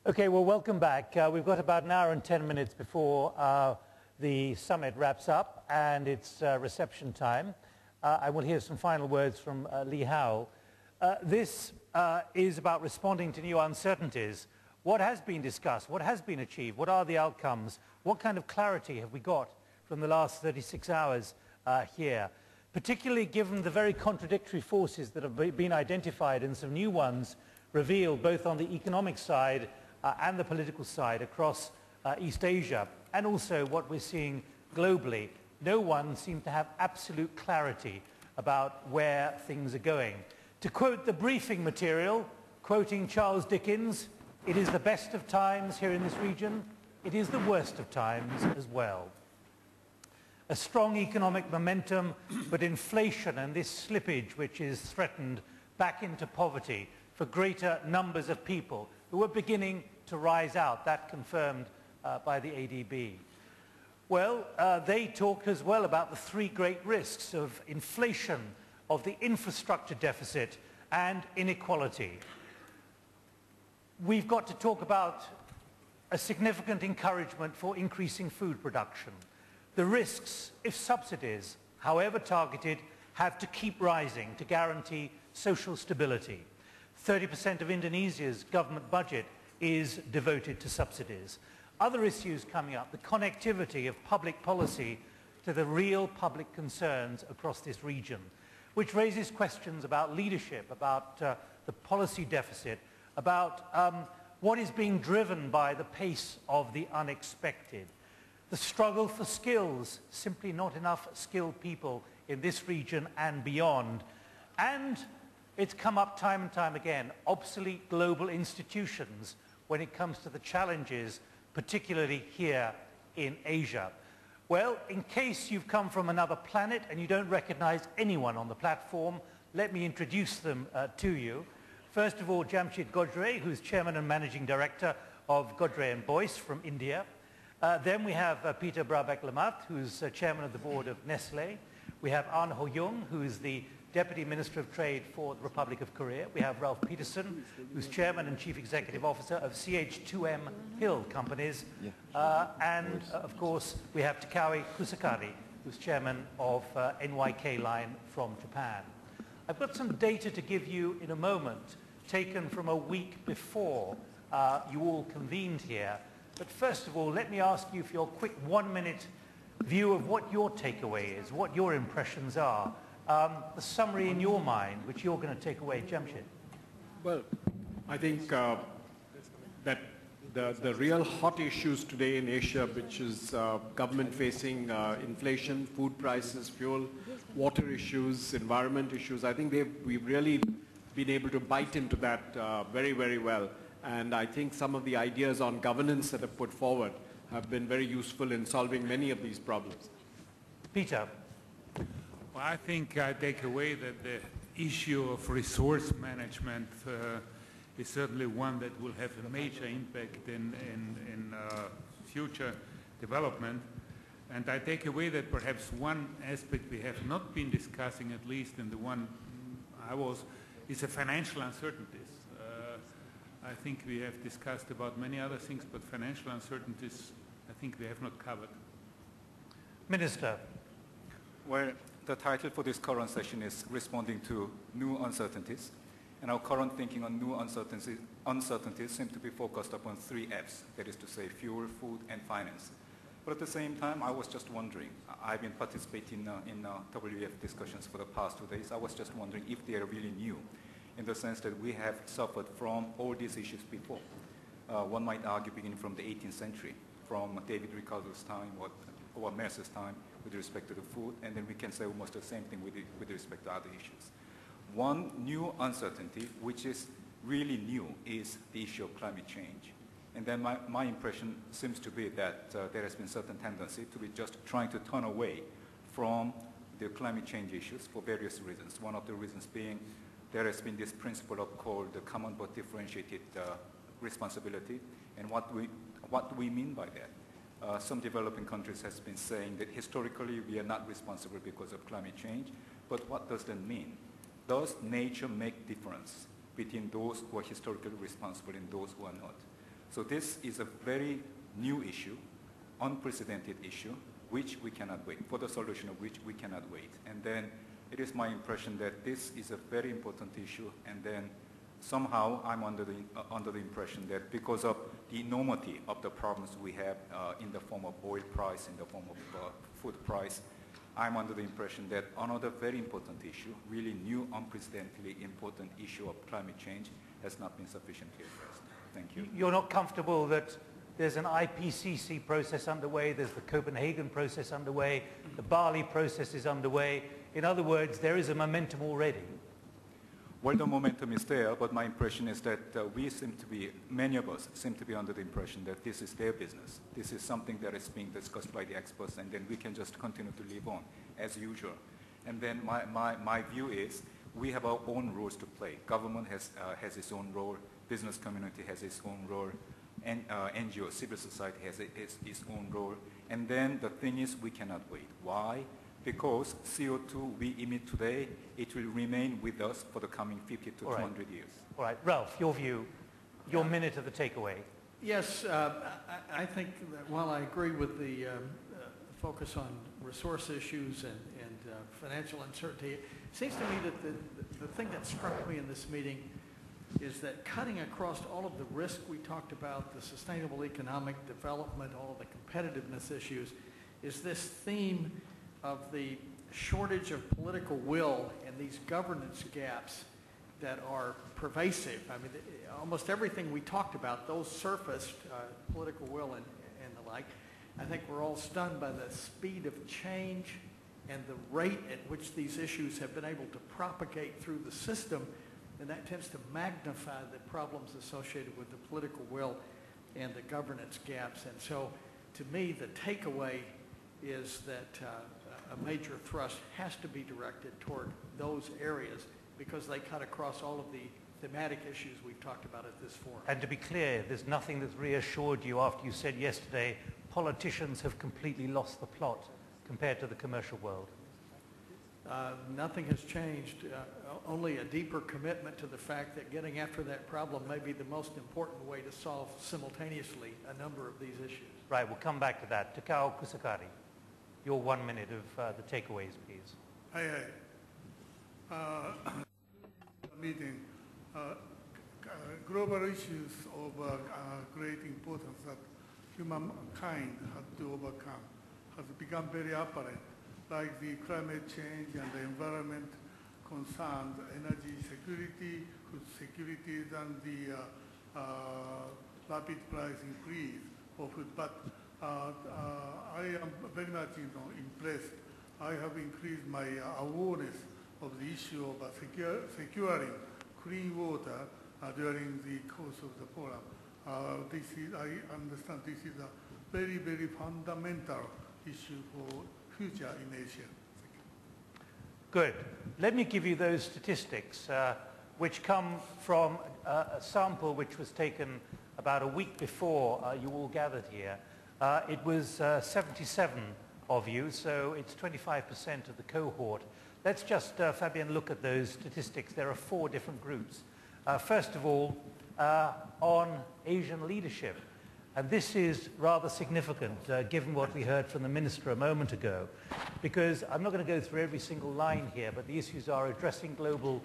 Okay, well, welcome back. We've got about an hour and 10 minutes before the summit wraps up, and it's reception time. I will hear some final words from Lee Howell. This is about responding to new uncertainties. What has been discussed? What has been achieved? What are the outcomes? What kind of clarity have we got from the last 36 hours here? Particularly given the very contradictory forces that have been identified and some new ones revealed both on the economic side and the political side across East Asia, and also what we're seeing globally. No one seems to have absolute clarity about where things are going. To quote the briefing material, quoting Charles Dickens, "It is the best of times here in this region, it is the worst of times as well." A strong economic momentum, but inflation and this slippage which is threatened back into poverty for greater numbers of people who are beginning to rise out, that confirmed by the ADB. Well, they talk as well about the three great risks of inflation, of the infrastructure deficit, and inequality. We've got to talk about a significant encouragement for increasing food production. The risks if subsidies, however targeted, have to keep rising to guarantee social stability. 30% of Indonesia's government budget is devoted to subsidies. Other issues coming up, the connectivity of public policy to the real public concerns across this region, which raises questions about leadership, about the policy deficit, about what is being driven by the pace of the unexpected. The struggle for skills, simply not enough skilled people in this region and beyond. And it's come up time and time again, obsolete global institutions when it comes to the challenges, particularly here in Asia. Well, in case you've come from another planet and you don't recognize anyone on the platform, let me introduce them to you. First of all, Jamshyd Godrej, who's Chairman and Managing Director of Godrej and Boyce from India. Then we have Peter Brabeck-Letmathe, who's Chairman of the Board of Nestlé. We have Ahn Ho-young, who is the Deputy Minister of Trade for the Republic of Korea. We have Ralph Peterson, who's Chairman and Chief Executive Officer of CH2M Hill Companies. And, of course, we have Takao Kusakari, who's Chairman of NYK Line from Japan. I've got some data to give you in a moment, taken from a week before you all convened here. But first of all, let me ask you for your quick 1-minute view of what your takeaway is, what your impressions are. The summary in your mind, which you're going to take away, Jamshyd. Well, I think that the real hot issues today in Asia, which is government-facing inflation, food prices, fuel, water issues, environment issues, I think we've really been able to bite into that very, very well. And I think some of the ideas on governance that are put forward have been very useful in solving many of these problems. Peter. Well, I think I take away that the issue of resource management is certainly one that will have a major impact in future development. And I take away that perhaps one aspect we have not been discussing, at least in the one is the financial uncertainties. I think we have discussed about many other things, but financial uncertainties, I think we have not covered. Minister. Well, the title for this current session is Responding to New Uncertainties. And our current thinking on new uncertainties seem to be focused upon 3 Fs, that is to say fuel, food, and finance. But at the same time, I was just wondering, I've been participating in WEF discussions for the past 2 days. I was just wondering if they are really new, in the sense that we have suffered from all these issues before. One might argue beginning from the 18th century, from David Ricardo's time or Mercer's time with respect to the food, and then we can say almost the same thing with respect to other issues. One new uncertainty, which is really new, is the issue of climate change. And then my impression seems to be that there has been certain tendency to be just trying to turn away from the climate change issues for various reasons. One of the reasons being there has been this principle called the common but differentiated responsibility. And what do we mean by that? Some developing countries has been saying that historically we are not responsible because of climate change. But what does that mean? Does nature make difference between those who are historically responsible and those who are not? So this is a very new issue, unprecedented issue, which we cannot wait, for the solution of which we cannot wait. And then it is my impression that this is a very important issue, and then somehow I'm under the impression that because of the enormity of the problems we have in the form of oil price, in the form of food price, I'm under the impression that another very important issue, really new, unprecedentedly important issue of climate change has not been sufficiently addressed. Thank you. You're not comfortable that there's an IPCC process underway, there's the Copenhagen process underway, the Bali process is underway. In other words, there is a momentum already. Well, the momentum is there, but my impression is that many of us seem to be under the impression that this is their business. This is something that is being discussed by the experts, and then we can just continue to live on as usual. And then my view is we have our own roles to play. Government has its own role, business community has its own role, and NGO, civil society has its own role. And then the thing is we cannot wait. Why? Because CO2 we emit today, it will remain with us for the coming 50 to 200 years. All right, Ralph, your view, your minute of the takeaway. Yes, I think that while I agree with the focus on resource issues and financial uncertainty, it seems to me that the thing that struck me in this meeting is that cutting across all of the risk we talked about, the sustainable economic development, all of the competitiveness issues, is this theme of the shortage of political will and these governance gaps that are pervasive. I mean, almost everything we talked about, those surfaced, political will and the like. I think we're all stunned by the speed of change and the rate at which these issues have been able to propagate through the system, and that tends to magnify the problems associated with the political will and the governance gaps. And so, to me, the takeaway is that a major thrust has to be directed toward those areas because they cut across all of the thematic issues we've talked about at this forum. And to be clear, there's nothing that's reassured you after you said yesterday politicians have completely lost the plot compared to the commercial world. Nothing has changed, only a deeper commitment to the fact that getting after that problem may be the most important way to solve simultaneously a number of these issues. Right, we'll come back to that. Takao, Kusakari, your 1 minute of the takeaways, please. Meeting, global issues of great importance that humankind had to overcome has become very apparent, like the climate change and the environment concerns, energy security, food security, and the rapid price increase of food. But I am very much impressed. I have increased my awareness of the issue of securing clean water during the course of the forum. I understand this is a very, very fundamental issue for future in Asia. Good. Let me give you those statistics, which come from a sample which was taken about a week before you all gathered here. It was 77 of you, so it's 25% of the cohort. Let's just, Fabian, look at those statistics. There are 4 different groups. First of all, on Asian leadership. And this is rather significant, given what we heard from the minister a moment ago, because I'm not going to go through every single line here, but the issues are addressing global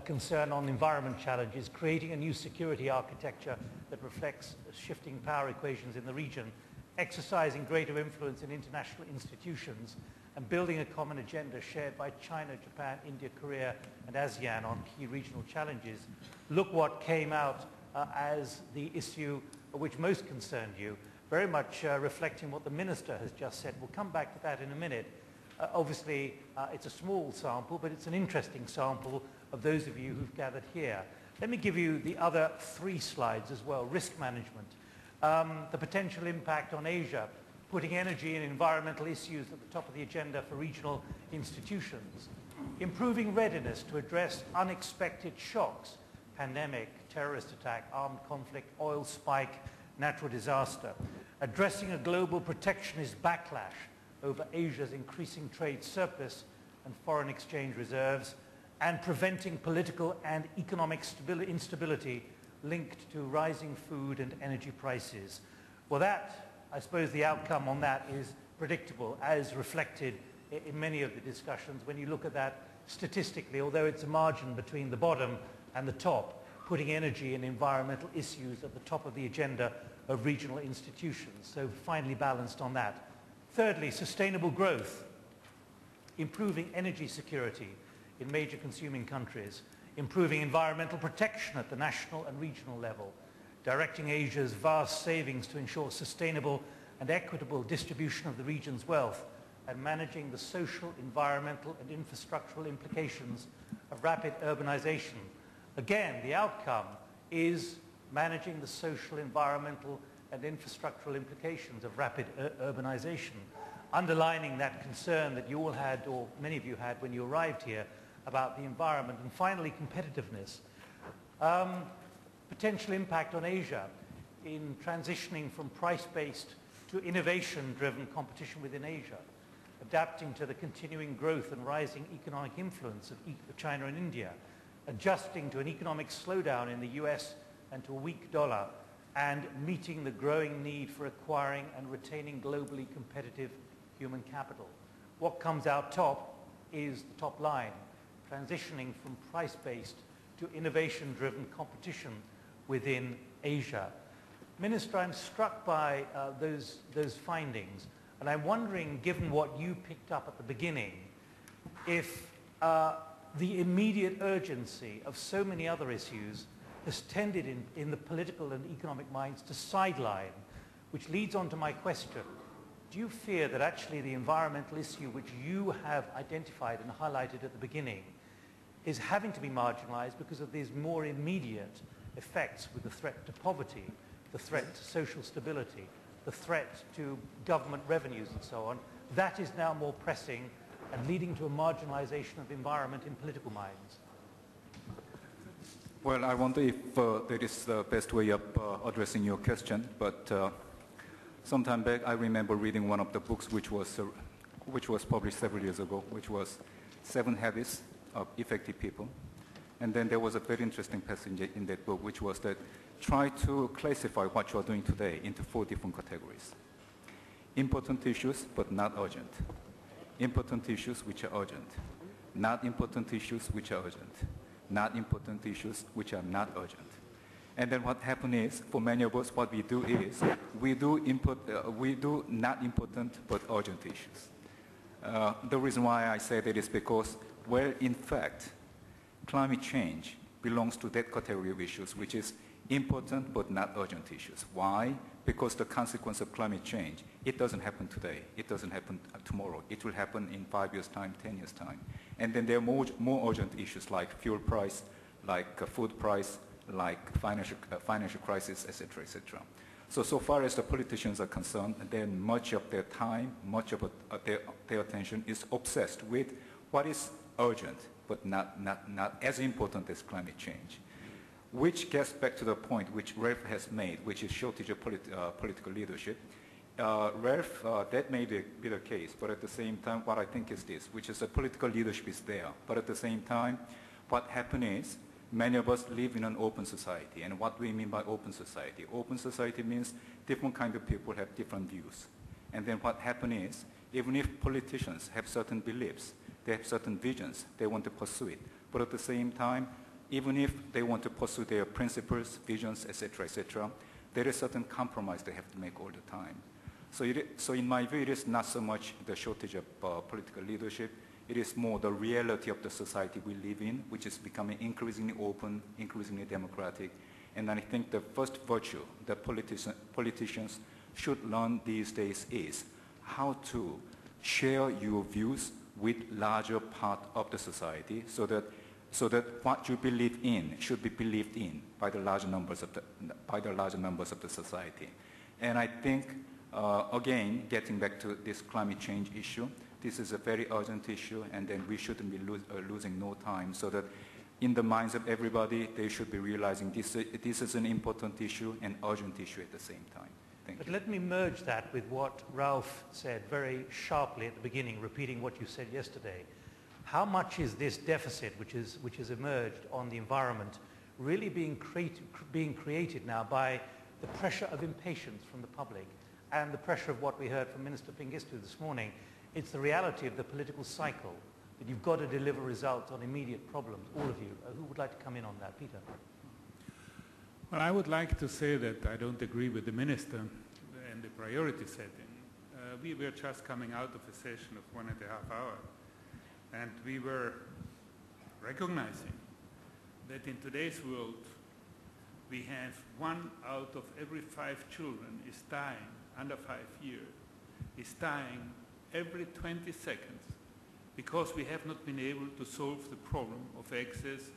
concern on environment challenges, creating a new security architecture that reflects shifting power equations in the region, exercising greater influence in international institutions, and building a common agenda shared by China, Japan, India, Korea, and ASEAN on key regional challenges. Look what came out as the issue which most concerned you, very much reflecting what the minister has just said. We'll come back to that in a minute. Obviously, it's a small sample, but it's an interesting sample of those of you who've gathered here. Let me give you the other 3 slides as well. Risk management, the potential impact on Asia, putting energy and environmental issues at the top of the agenda for regional institutions, improving readiness to address unexpected shocks, pandemic, terrorist attack, armed conflict, oil spike, natural disaster, addressing a global protectionist backlash over Asia's increasing trade surplus and foreign exchange reserves, and preventing political and economic instability linked to rising food and energy prices. Well, that, I suppose the outcome on that is predictable, as reflected in many of the discussions when you look at that statistically, although it's a margin between the bottom and the top, putting energy and environmental issues at the top of the agenda of regional institutions, so finely balanced on that. Thirdly, sustainable growth, improving energy security in major consuming countries, improving environmental protection at the national and regional level, directing Asia's vast savings to ensure sustainable and equitable distribution of the region's wealth, and managing the social, environmental and infrastructural implications of rapid urbanization. Again, the outcome is managing the social, environmental and infrastructural implications of rapid urbanization, underlining that concern that you all had, or many of you had when you arrived here, about the environment. And finally, competitiveness. Potential impact on Asia in transitioning from price-based to innovation-driven competition within Asia, adapting to the continuing growth and rising economic influence of China and India, adjusting to an economic slowdown in the US and to a weak dollar, and meeting the growing need for acquiring and retaining globally competitive human capital. What comes out top is the top line, transitioning from price-based to innovation-driven competition within Asia. Minister, I'm struck by those findings, and I'm wondering, given what you picked up at the beginning, if the immediate urgency of so many other issues has tended in the political and economic minds to sideline, which leads on to my question. Do you fear that actually the environmental issue which you have identified and highlighted at the beginning is having to be marginalized because of these more immediate effects with the threat to poverty, the threat to social stability, the threat to government revenues and so on, that is now more pressing and leading to a marginalization of the environment in political minds? Well, I wonder if that is the best way of addressing your question, but some time back I remember reading one of the books which was published several years ago, which was 7 Habits of Effective People. And then there was a very interesting passage in that book, which was that try to classify what you are doing today into 4 different categories. Important issues, but not urgent. Important issues which are urgent. Not important issues which are urgent. Not important issues which are not urgent. And then what happens is, for many of us, what we do is, we do not important but urgent issues. The reason why I say that is because, well, in fact, climate change belongs to that category of issues, which is important but not urgent issues. Why? Because the consequence of climate change, it doesn't happen today. It doesn't happen tomorrow. It will happen in 5 years' time, 10 years' time. And then there are more urgent issues like fuel price, like food price, like financial crisis, etc., etc. So far as the politicians are concerned, then much of their time, much of their attention is obsessed with what is urgent, but not as important as climate change. Which gets back to the point which Ralph has made, which is shortage of political leadership. Ralph, that may be the case, but at the same time, what I think is this, which is the political leadership is there, but at the same time, what happened is, many of us live in an open society. And what do we mean by open society? Open society means different kind of people have different views. And then what happened is, even if politicians have certain beliefs, they have certain visions, they want to pursue it. But at the same time, even if they want to pursue their principles, visions, etc., there is certain compromise they have to make all the time. So in my view, it is not so much the shortage of political leadership. It is more the reality of the society we live in, which is becoming increasingly open, increasingly democratic. And I think the first virtue that politicians should learn these days is how to share your views with larger part of the society so that what you believe in should be believed in by the larger numbers of the society. And I think, again, getting back to this climate change issue, this is a very urgent issue, and then we shouldn't be losing no time, so that in the minds of everybody, they should be realizing this is an important issue and urgent issue at the same time. Thank you. But let me merge that with what Ralph said very sharply at the beginning, repeating what you said yesterday. How much is this deficit, which has emerged on the environment, really being created now by the pressure of impatience from the public and the pressure of what we heard from Minister Pingistu this morning. It's the reality of the political cycle that you've got to deliver results on immediate problems, all of you. Who would like to come in on that? Peter? Well, I would like to say that I don't agree with the Minister and the priority setting. We were just coming out of a session of 1.5 hours, and we were recognizing that in today's world, we have 1 out of every 5 children is dying under 5 years, is dying every 20 seconds because we have not been able to solve the problem of access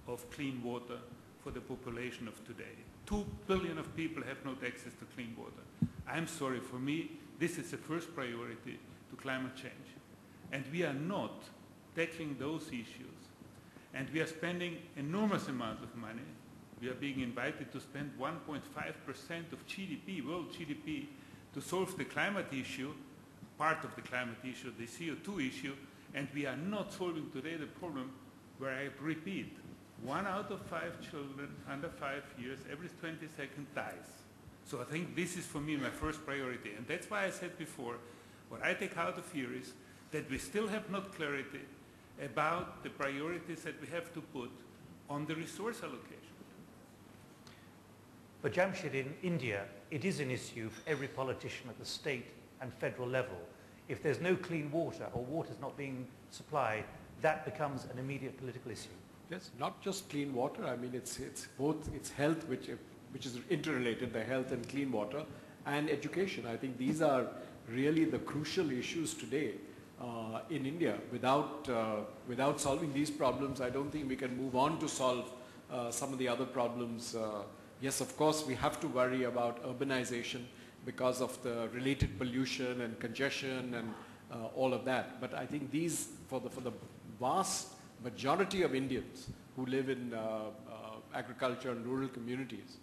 of clean water for the population of today. 2 billion of people have not access to clean water. I'm sorry, for me, this is the first priority to climate change. And we are not tackling those issues. And we are spending enormous amount of money. We are being invited to spend 1.5% of GDP, world GDP, to solve the climate issue, part of the climate issue, the CO2 issue, and we are not solving today the problem where I repeat, 1 out of 5 children under 5 years, every 20 seconds dies. So I think this is for me my first priority. And that's why I said before, what I take out of here is that we still have not clarity about the priorities that we have to put on the resource allocation. But Jamshyd, in India, it is an issue for every politician at the state and federal level. If there's no clean water or water's not being supplied, that becomes an immediate political issue. Yes, not just clean water. I mean, it's both, it's health, which is interrelated, the health and clean water, and education. I think these are really the crucial issues today in India. Without solving these problems, I don't think we can move on to solve some of the other problems. Yes, of course, we have to worry about urbanization because of the related pollution and congestion and all of that. But I think these, for the vast majority of Indians who live in agriculture and rural communities,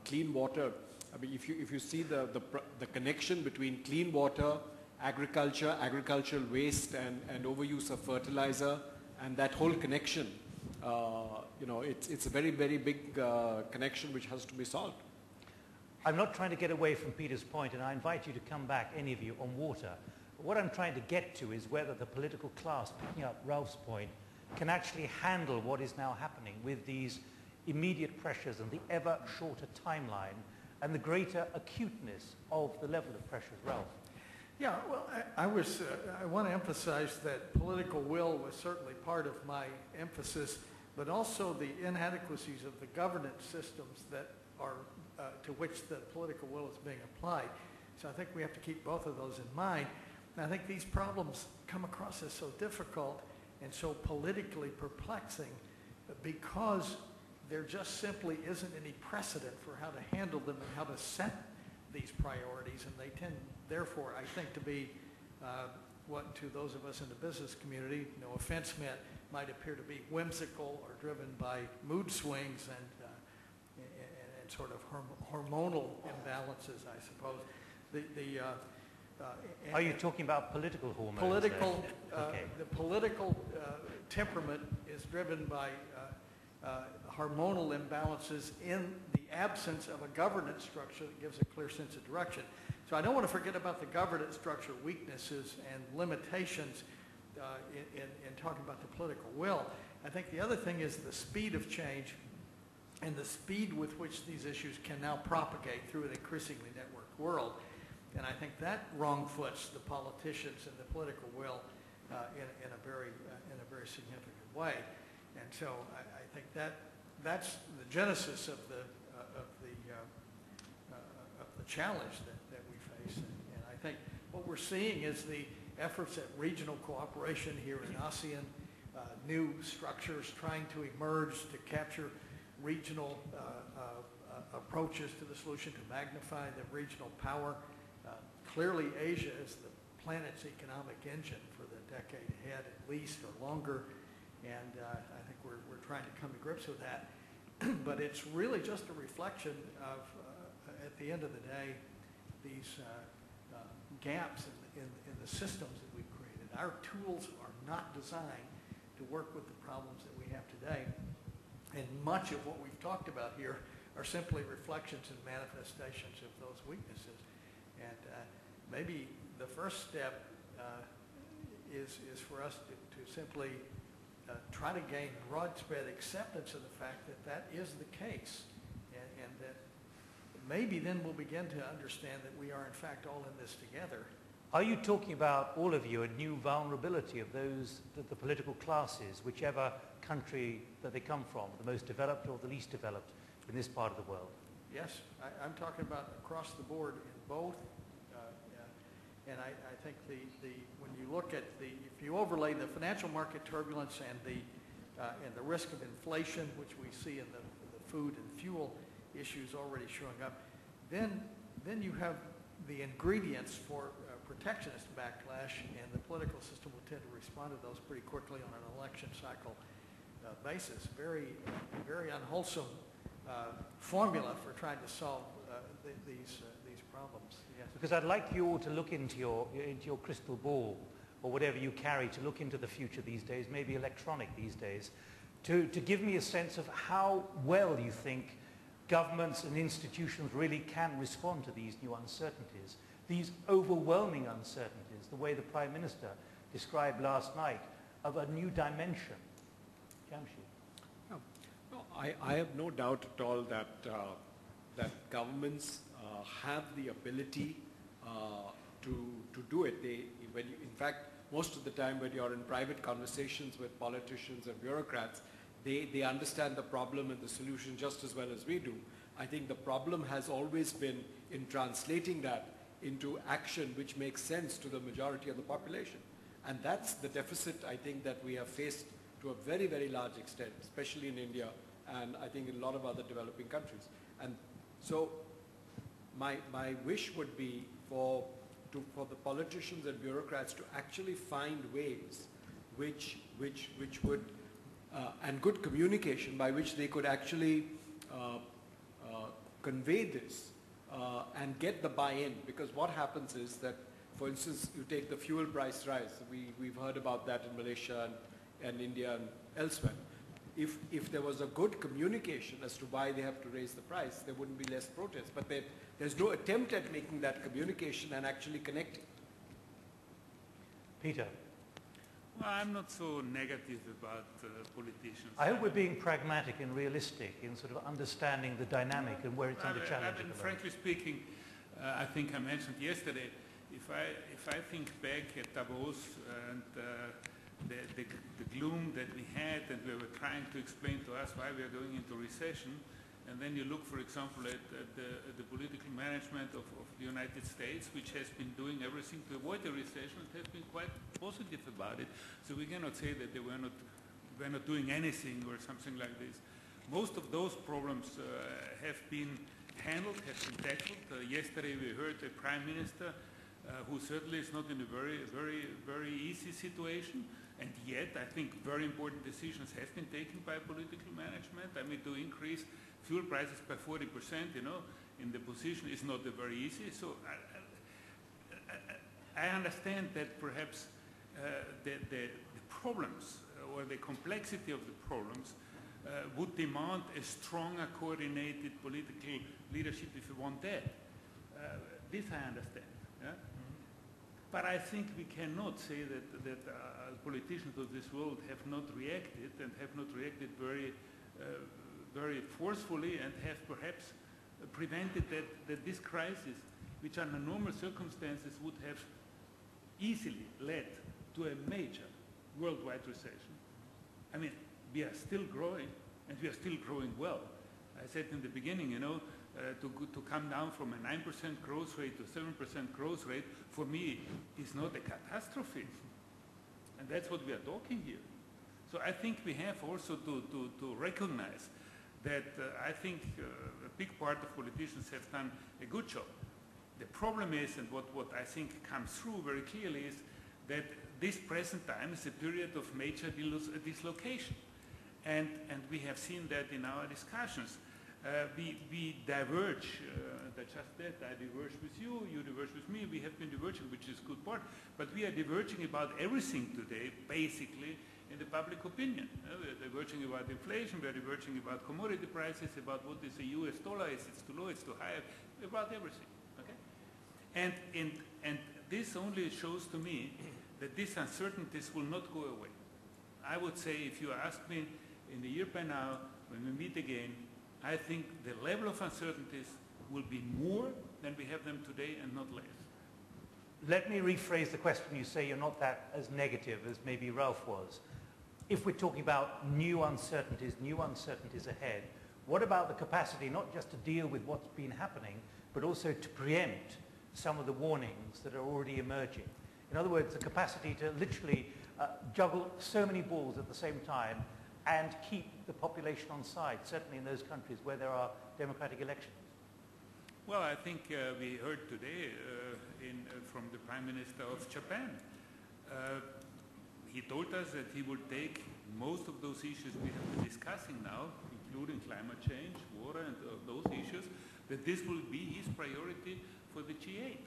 clean water, I mean, if you see the connection between clean water, agriculture, agricultural waste, and overuse of fertilizer, and that whole connection, you know, it's a very, very big connection which has to be solved. I'm not trying to get away from Peter's point, and I invite you to come back, any of you, on water. But what I'm trying to get to is whether the political class, picking up Ralph's point, can actually handle what is now happening with these immediate pressures and the ever shorter timeline and the greater acuteness of the level of pressures. Ralph? Yeah, well, I want to emphasize that political will was certainly part of my emphasis, but also the inadequacies of the governance systems that are to which the political will is being applied. So I think we have to keep both of those in mind. And I think these problems come across as so difficult and so politically perplexing because there just simply isn't any precedent for how to handle them and how to set these priorities. And they tend, therefore, I think, to be what to those of us in the business community, no offense meant, might appear to be whimsical or driven by mood swings and sort of hormonal imbalances, I suppose. Are you talking about political hormones? Political, okay. The political temperament is driven by hormonal imbalances in the absence of a governance structure that gives a clear sense of direction. So I don't want to forget about the governance structure weaknesses and limitations in talking about the political will. I think the other thing is the speed of change and the speed with which these issues can now propagate through an increasingly networked world. And I think that wrong-foots the politicians and the political will in a very significant way. And so I think that's the genesis of the challenge that we face. And I think what we're seeing is the efforts at regional cooperation here in ASEAN, new structures trying to emerge to capture regional approaches to the solution, to magnify the regional power. Clearly, Asia is the planet's economic engine for the decade ahead, at least, or longer. And I think we're trying to come to grips with that. But it's really just a reflection of, at the end of the day, these gaps in the systems that we've created. Our tools are not designed to work with the problems that we have today. And much of what we've talked about here are simply reflections and manifestations of those weaknesses. And maybe the first step is for us to simply try to gain widespread acceptance of the fact that that is the case, and that maybe then we'll begin to understand that we are in fact all in this together. Are you talking about, all of you, a new vulnerability of those, the political classes, whichever country that they come from, the most developed or the least developed in this part of the world? Yes, I'm talking about across the board in both. And I think when you look at if you overlay the financial market turbulence and the risk of inflation, which we see in the food and fuel issues already showing up, then you have the ingredients for protectionist backlash, and the political system will tend to respond to those pretty quickly on an election cycle basis. Very, very unwholesome formula for trying to solve these problems. Yes. Because I'd like you all to look into your crystal ball, or whatever you carry to look into the future these days, maybe electronic these days, to give me a sense of how well you think governments and institutions really can respond to these new uncertainties, these overwhelming uncertainties, the way the Prime Minister described last night, of a new dimension. Jamshyd. No, I have no doubt at all that governments have the ability to do it. In fact, most of the time when you're in private conversations with politicians and bureaucrats, they understand the problem and the solution just as well as we do. I think the problem has always been in translating that into action which makes sense to the majority of the population. And that's the deficit, I think, that we have faced to a very, very large extent, especially in India and I think in a lot of other developing countries. And so my wish would be for the politicians and bureaucrats to actually find ways which would, and good communication by which they could actually convey this and get the buy-in. Because what happens is that, for instance, you take the fuel price rise. We've heard about that in Malaysia and India and elsewhere. If there was a good communication as to why they have to raise the price, there wouldn't be less protest. But there's no attempt at making that communication and actually connecting. Peter. Well, I'm not so negative about politicians. I hope we're being pragmatic and realistic in sort of understanding the dynamic and where it's under challenge. I mean, frankly speaking, I think I mentioned yesterday, if I think back at Davos and the gloom that we had, and we were trying to explain to us why we are going into recession, and then you look, for example, at the political management of the United States, which has been doing everything to avoid a recession, and has been quite positive about it. So we cannot say that they were not doing anything or something like this. Most of those problems have been handled, have been tackled. Yesterday we heard a Prime Minister who certainly is not in a very, very, very easy situation. And yet, I think very important decisions have been taken by political management. I mean, to increase fuel prices by 40%, in the position is not very easy. So I understand that perhaps the problems or the complexity of the problems would demand a stronger coordinated political leadership if you want that. This I understand. Yeah? But I think we cannot say that politicians of this world have not reacted, and have not reacted very, very forcefully, and have perhaps prevented that this crisis, which under normal circumstances would have easily led to a major worldwide recession. I mean, we are still growing, and we are still growing well. I said in the beginning, to come down from a 9% growth rate to 7% growth rate, for me, is not a catastrophe. And that's what we are talking here. So I think we have also to recognize that I think a big part of politicians have done a good job. The problem is, and what I think comes through very clearly, is that this present time is a period of major dislocation. And we have seen that in our discussions. We diverge, that's just that, I diverge with you, you diverge with me, we have been diverging, which is a good part, but we are diverging about everything today, basically, in the public opinion. We're diverging about inflation, we're diverging about commodity prices, about what is the US dollar, is it too low, it's too high, about everything. Okay? And this only shows to me that these uncertainties will not go away. I would say, if you ask me in a year by now, when we meet again, I think the level of uncertainties will be more than we have them today and not less. Let me rephrase the question. You say you're not that as negative as maybe Ralph was. If we're talking about new uncertainties ahead, what about the capacity not just to deal with what's been happening, but also to preempt some of the warnings that are already emerging? In other words, the capacity to literally juggle so many balls at the same time and keep the population on side, certainly in those countries where there are democratic elections. Well, I think we heard today from the Prime Minister of Japan. He told us that he will take most of those issues we have been discussing now, including climate change, water, and those issues, that this will be his priority for the G8.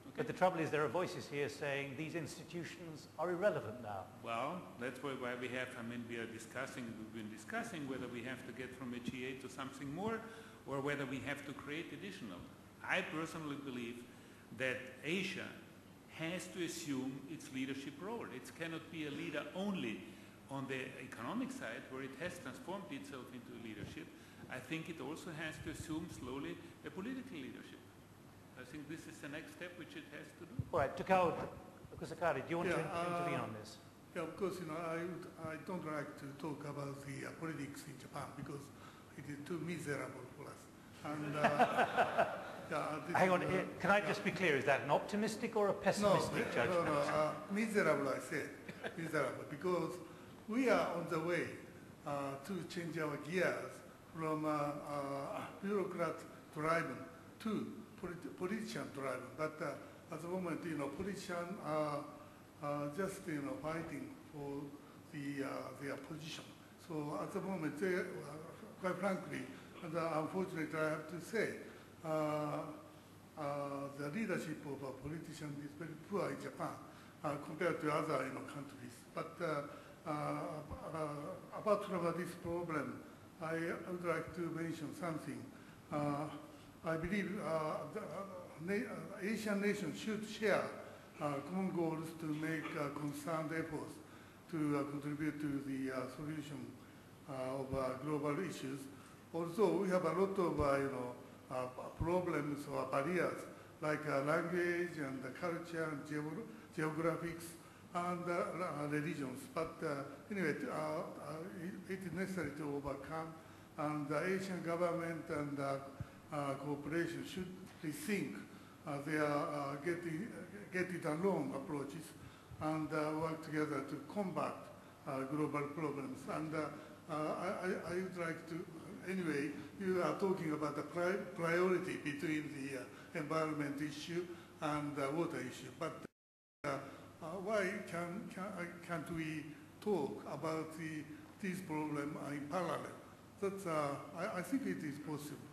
Okay. But the trouble is there are voices here saying these institutions are irrelevant now. Well, that's why we have, we've been discussing whether we have to get from a G8 to something more, or whether we have to create additional. I personally believe that Asia has to assume its leadership role. It cannot be a leader only on the economic side, where it has transformed itself into leadership. I think it also has to assume slowly a political leadership. I think this is the next step which it has to do. All right, Takao, Kusakari, do you want to intervene on this? Yeah, of course, I don't like to talk about the politics in Japan because it is too miserable for us. And hang on, can I just be clear? Is that an optimistic or a pessimistic judgment? No, miserable, I said. Miserable, because we are on the way to change our gears from bureaucrat driven to politician driven. But at the moment, politicians are just fighting for their position. So at the moment, they, quite frankly, and unfortunately, I have to say, the leadership of politicians is very poor in Japan compared to other countries. But apart from this problem, I would like to mention something. I believe Asian nations should share common goals to make concerned efforts to contribute to the solution of global issues. Also, we have a lot of problems or barriers like language and culture and geographics and religions. But anyway, it is necessary to overcome, and the Asian government and cooperation should rethink their get it along approaches and work together to combat global problems. And I would like to, anyway, you are talking about the priority between the environment issue and the water issue. But why can't we talk about these problems in parallel? That's, I think it is possible.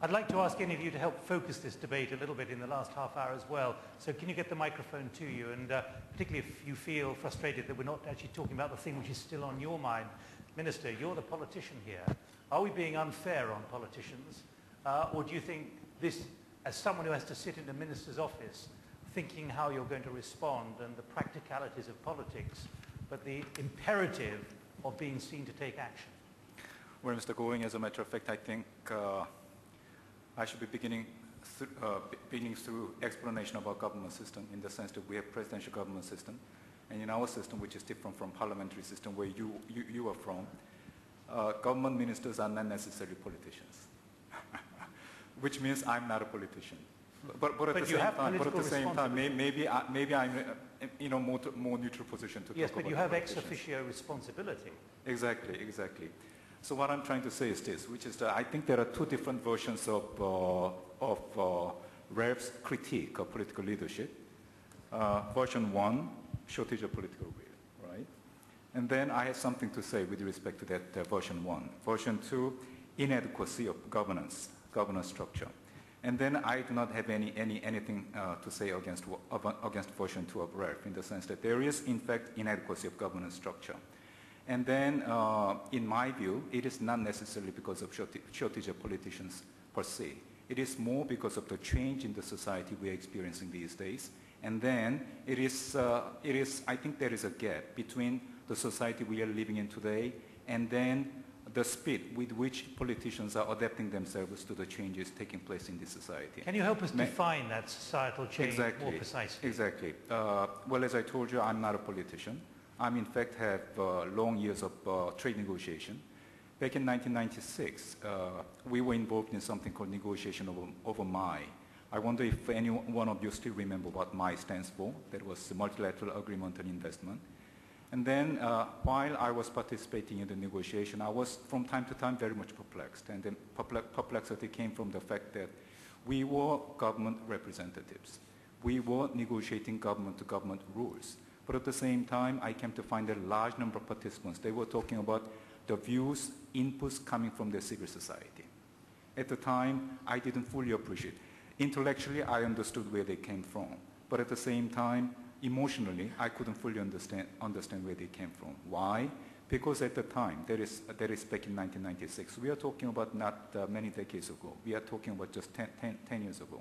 I'd like to ask any of you to help focus this debate a little bit in the last half hour as well. So can you get the microphone to you? And particularly if you feel frustrated that we're not actually talking about the thing which is still on your mind. Minister, you're the politician here. Are we being unfair on politicians? Or do you think this, as someone who has to sit in the minister's office, thinking how you're going to respond and the practicalities of politics, but the imperative of being seen to take action? Well, Mr. Gowing, as a matter of fact, I think I should be beginning through explanation of our government system, in the sense that we have presidential government system, and in our system, which is different from parliamentary system where you are from, government ministers are not necessarily politicians, which means I'm not a politician. But at the same time, maybe I'm in a more neutral position to talk about. Yes, but you have ex officio responsibility. Exactly. So what I'm trying to say is this, which is that I think there are two different versions of Ralph's critique of political leadership. Version one, shortage of political will, right? And then I have something to say with respect to that version one. Version two, inadequacy of governance structure. And then I do not have anything to say against version 2 of REF, in the sense that there is, in fact, inadequacy of governance structure. And then, in my view, it is not necessarily because of shortage of politicians per se. It is more because of the change in the society we are experiencing these days. And then it is, I think there is a gap between the society we are living in today and then the speed with which politicians are adapting themselves to the changes taking place in this society. Can you help us define that societal change more precisely? Exactly. Well, as I told you, I'm not a politician. I, in fact, have long years of trade negotiation. Back in 1996, we were involved in something called negotiation over MAI. I wonder if any one of you still remember what MAI stands for. That was the Multilateral Agreement on Investment. And then while I was participating in the negotiation, I was from time to time very much perplexed. And the perplexity came from the fact that we were government representatives. We were negotiating government-to-government rules. But at the same time, I came to find a large number of participants. They were talking about the views, inputs coming from the civil society. At the time, I didn't fully appreciate. Intellectually, I understood where they came from. But at the same time, emotionally, I couldn't fully understand where they came from. Why? Because at the time, that is back in 1996, we are talking about not many decades ago. We are talking about just 10 years ago.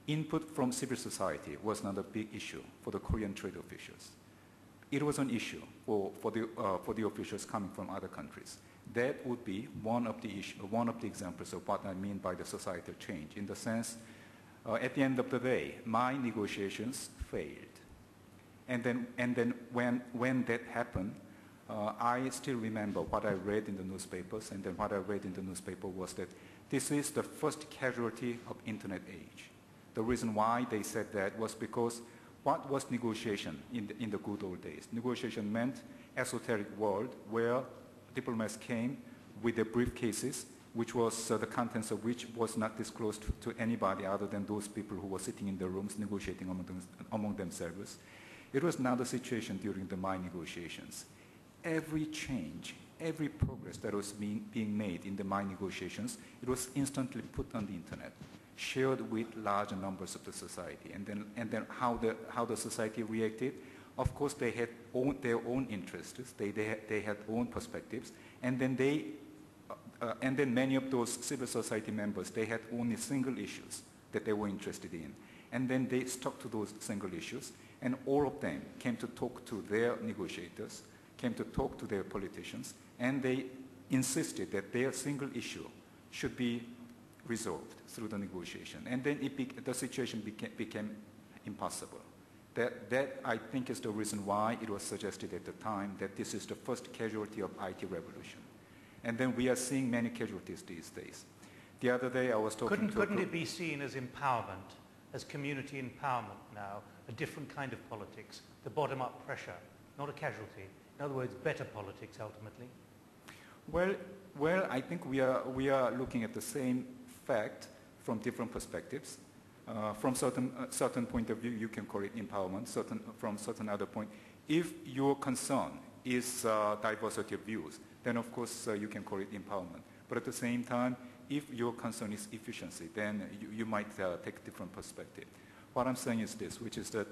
Input from civil society was not a big issue for the Korean trade officials. It was an issue for the officials coming from other countries. That would be one of the examples of what I mean by the societal change, in the sense, at the end of the day, my negotiations failed. And then when that happened, I still remember what I read in the newspapers, and then what I read in the newspaper was that this is the first casualty of internet age. The reason why they said that was because what was negotiation in the good old days? Negotiation meant esoteric world where diplomats came with their briefcases, which was the contents of which was not disclosed to anybody other than those people who were sitting in the rooms negotiating among themselves. It was not the situation during the MAI negotiations. Every change, every progress that was being made in the MAI negotiations, it was instantly put on the internet, shared with large numbers of the society. And then how the society reacted, of course they had their own interests, they had own perspectives, and then many of those civil society members, they had only single issues that they were interested in. And then they stuck to those single issues, and all of them came to talk to their negotiators, came to talk to their politicians, and they insisted that their single issue should be resolved through the negotiation. And then the situation became impossible. That I think is the reason why it was suggested at the time that this is the first casualty of IT revolution. And then we are seeing many casualties these days. The other day I was talking to Couldn't it be seen as empowerment, as community empowerment now, a different kind of politics, the bottom-up pressure, not a casualty? In other words, better politics ultimately? Well, I think we are looking at the same fact from different perspectives. From certain point of view, you can call it empowerment. From certain other point, if your concern is diversity of views, then of course you can call it empowerment. But at the same time, if your concern is efficiency, then you might take a different perspective. What I'm saying is this, which is that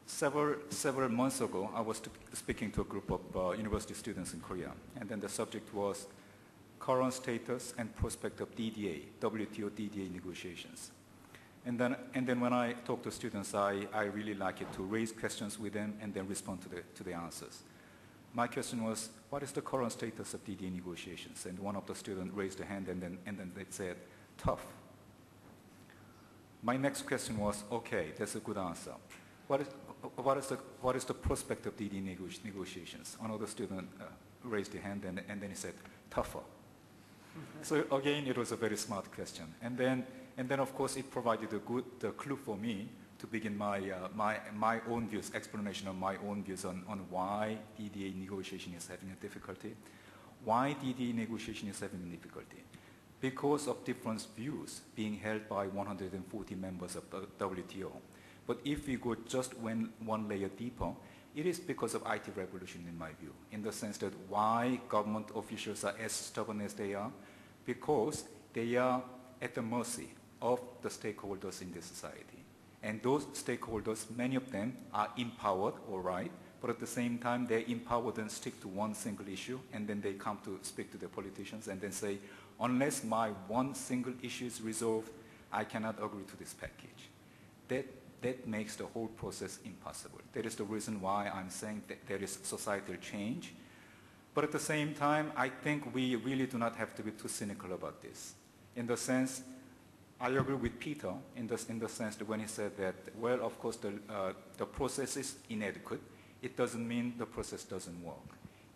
several months ago, I was speaking to a group of university students in Korea, and then the subject was current status and prospect of DDA, WTO DDA negotiations. And then when I talk to students, I really like it to raise questions with them and then respond to the answers. My question was, what is the current status of DDA negotiations? And one of the students raised a hand and then they said, tough. My next question was, okay, that's a good answer. What is the prospect of DDA negotiations? Another student raised a hand and then he said, tougher. So again, it was a very smart question. And then of course it provided a good clue for me to begin my own views, explanation of my own views on why DDA negotiation is having a difficulty. Why DDA negotiation is having a difficulty? Because of different views being held by 140 members of the WTO. But if we go just one layer deeper, it is because of IT revolution in my view, in the sense that why government officials are as stubborn as they are, because they are at the mercy of the stakeholders in the society. And those stakeholders, many of them are empowered, all right, but at the same time, they're empowered and stick to one single issue, and then they come to speak to the politicians and then say, unless my one single issue is resolved, I cannot agree to this package. That makes the whole process impossible. That is the reason why I'm saying that there is societal change. But at the same time, I think we really do not have to be too cynical about this. In the sense, I agree with Peter in the sense that when he said that, well, of course, the process is inadequate. It doesn't mean the process doesn't work.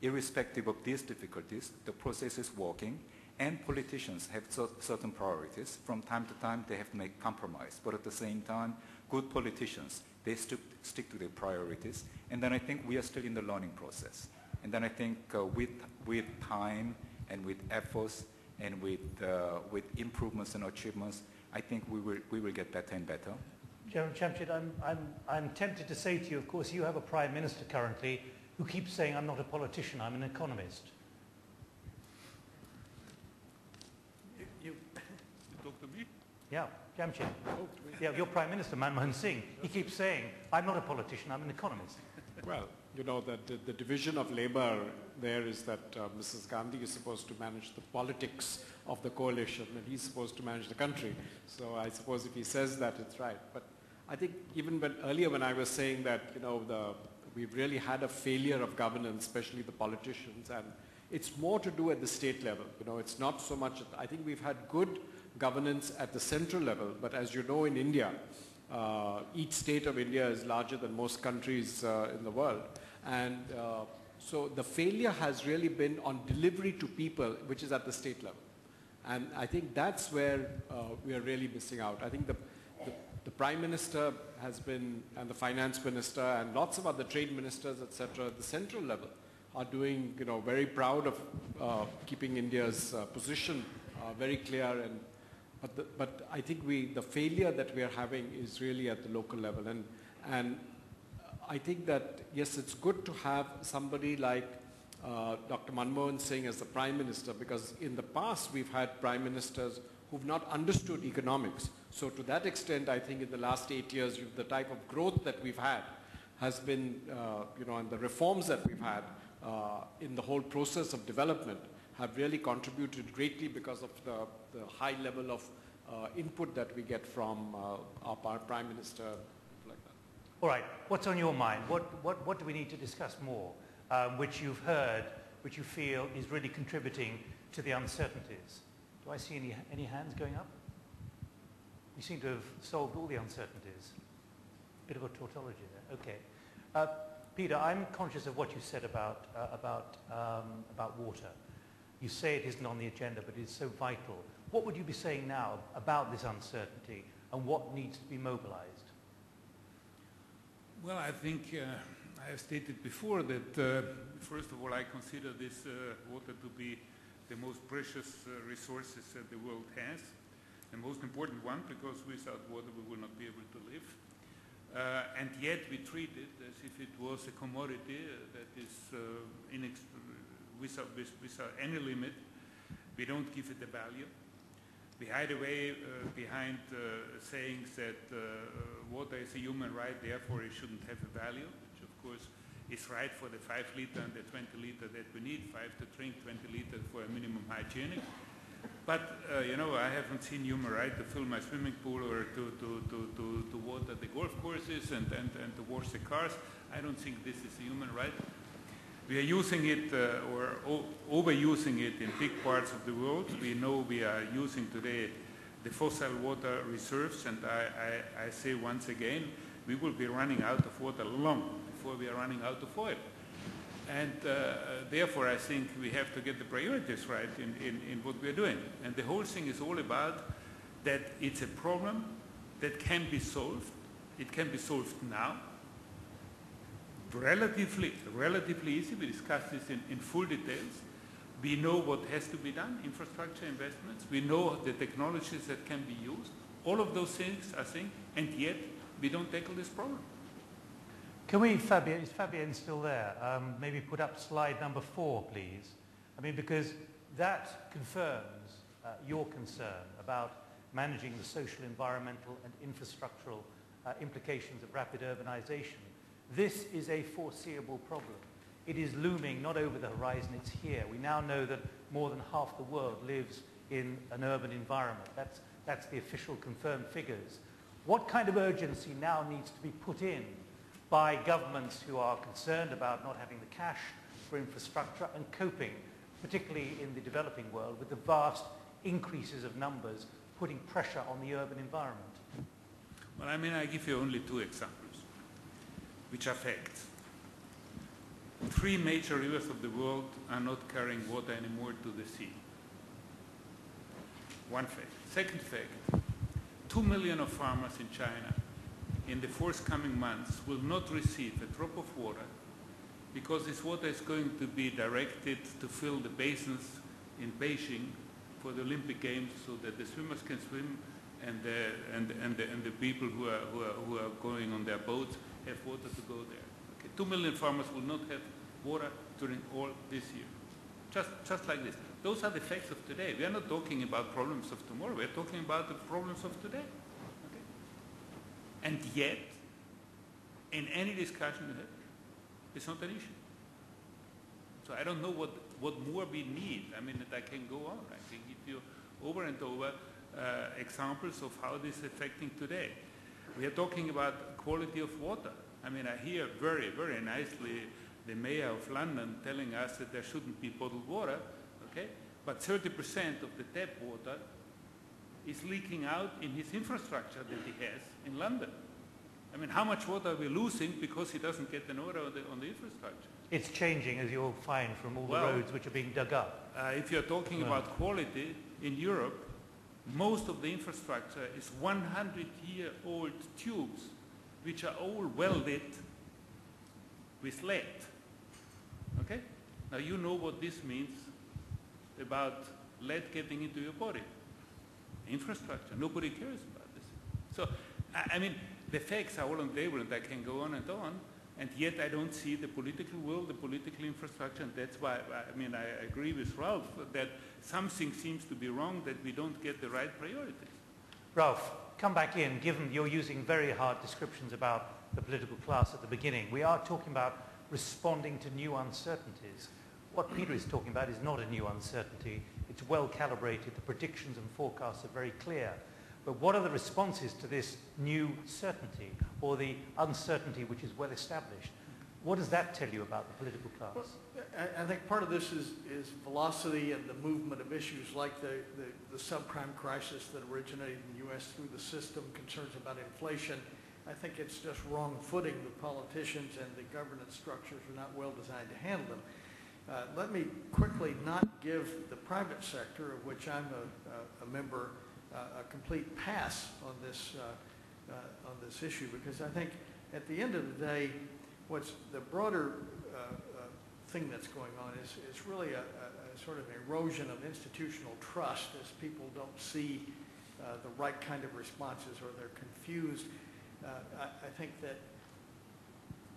Irrespective of these difficulties, the process is working, and politicians have certain priorities. From time to time, they have to make compromise. But at the same time, good politicians, they stick to their priorities. And then I think we are still in the learning process. And then I think with time and with efforts and with improvements and achievements, I think we will get better and better. Jamshyd, I'm tempted to say to you, of course, you have a Prime Minister currently who keeps saying, I'm not a politician, I'm an economist. You talk to me? Yeah, Jamshyd. Yeah, your Prime Minister, Manmohan Singh, he keeps saying, I'm not a politician, I'm an economist. Well, you know, that the division of labor there is that Mrs. Gandhi is supposed to manage the politics of the coalition and he's supposed to manage the country. So I suppose if he says that, it's right. But I think even earlier when I was saying that, you know, we've really had a failure of governance, especially the politicians, and it's more to do at the state level. You know, it's not so much, I think we've had good governance at the central level, but as you know in India, each state of India is larger than most countries in the world. And so the failure has really been on delivery to people, which is at the state level. And I think that's where we are really missing out. I think the Prime Minister has been, and the Finance Minister, and lots of other trade ministers, etc., at the central level are doing, you know, very proud of keeping India's position very clear. And but I think the failure that we are having is really at the local level. And I think that, yes, it's good to have somebody like Dr. Manmohan Singh as the Prime Minister, because in the past we've had Prime Ministers who've not understood economics. So to that extent, I think in the last 8 years, the type of growth that we've had has been, you know, and the reforms that we've had in the whole process of development have really contributed greatly because of the high level of input that we get from our Prime Minister, like that. All right, what's on your mind? What do we need to discuss more, which you've heard, which you feel is really contributing to the uncertainties? Do I see any hands going up? We seem to have solved all the uncertainties. Bit of a tautology there. Okay. Peter, I'm conscious of what you said about water. You say it isn't on the agenda, but it's so vital. What would you be saying now about this uncertainty and what needs to be mobilized? Well, I think I have stated before that, first of all, I consider this water to be the most precious resources that the world has, the most important one, because without water we will not be able to live. And yet we treat it as if it was a commodity that is without any limit. We don't give it a value. We hide away behind sayings that water is a human right, therefore it shouldn't have a value, which of course is right for the 5 liter and the 20 liter that we need, 5 to drink, 20 liters for a minimum hygienic. But, you know, I haven't seen human right to fill my swimming pool or to water the golf courses and to wash the cars. I don't think this is a human right. We are using it or overusing it in big parts of the world. We know we are using today the fossil water reserves, and I say once again, we will be running out of water long before we are running out of oil. And therefore I think we have to get the priorities right in what we are doing. And the whole thing is all about that it's a problem that can be solved. It can be solved now. Relatively easy. We discussed this in full details. We know what has to be done, infrastructure investments. We know the technologies that can be used. All of those things, I think, and yet we don't tackle this problem. Can we, Fabienne, is Fabienne still there? Maybe put up slide number 4, please. I mean, because that confirms your concern about managing the social, environmental and infrastructural implications of rapid urbanization. This is a foreseeable problem. It is looming not over the horizon, it's here. We now know that more than half the world lives in an urban environment. That's the official confirmed figures. What kind of urgency now needs to be put in by governments who are concerned about not having the cash for infrastructure and coping, particularly in the developing world, with the vast increases of numbers putting pressure on the urban environment? Well, I mean, I give you only two examples, which are facts. 3 major rivers of the world are not carrying water anymore to the sea. One fact. Second fact, 2 million of farmers in China in the forthcoming months will not receive a drop of water because this water is going to be directed to fill the basins in Beijing for the Olympic Games so that the swimmers can swim and the people who are going on their boats have water to go there. Okay. 2 million farmers will not have water during all this year. Just like this. Those are the facts of today. We are not talking about problems of tomorrow. We are talking about the problems of today. Okay? And yet, in any discussion we have, it's not an issue. So I don't know what more we need. I mean, that I can go on. I can give you over and over examples of how this is affecting today. We are talking about quality of water. I mean, I hear very, very nicely the mayor of London telling us that there shouldn't be bottled water, okay? But 30% of the tap water is leaking out in his infrastructure that he has in London. I mean, how much water are we losing because he doesn't get an order on the infrastructure? It's changing, as you'll find, from all the roads which are being dug up. If you're talking about quality, in Europe, most of the infrastructure is 100-year-old tubes, which are all welded with lead. Okay? Now you know what this means about lead getting into your body. Infrastructure. Nobody cares about this. So, I mean, the facts are all on the table and I can go on, and yet I don't see the political will, the political infrastructure, and that's why, I mean, I agree with Ralph that something seems to be wrong, that we don't get the right priorities. Ralph, come back in, given you're using very hard descriptions about the political class at the beginning. We are talking about responding to new uncertainties. What Peter is talking about is not a new uncertainty. It's well calibrated. The predictions and forecasts are very clear. But what are the responses to this new certainty, or the uncertainty which is well established? What does that tell you about the political class? Well, I think part of this is velocity and the movement of issues like the subprime crisis that originated in the U.S. through the system, concerns about inflation. I think it's just wrong footing. The politicians and the governance structures are not well designed to handle them. Let me quickly not give the private sector, of which I'm a member, a complete pass on this issue, because I think at the end of the day, what's the broader thing that's going on is really a sort of erosion of institutional trust as people don't see the right kind of responses, or they're confused. I think that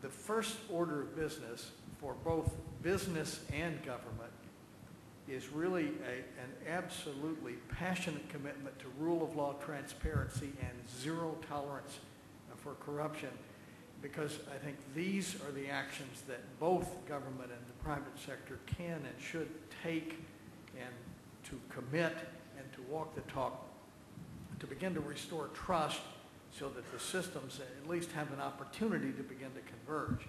the first order of business for both business and government is really an absolutely passionate commitment to rule of law, transparency, and zero tolerance for corruption, because I think these are the actions that both government and the private sector can and should take, and to commit and to walk the talk, to begin to restore trust so that the systems at least have an opportunity to begin to converge.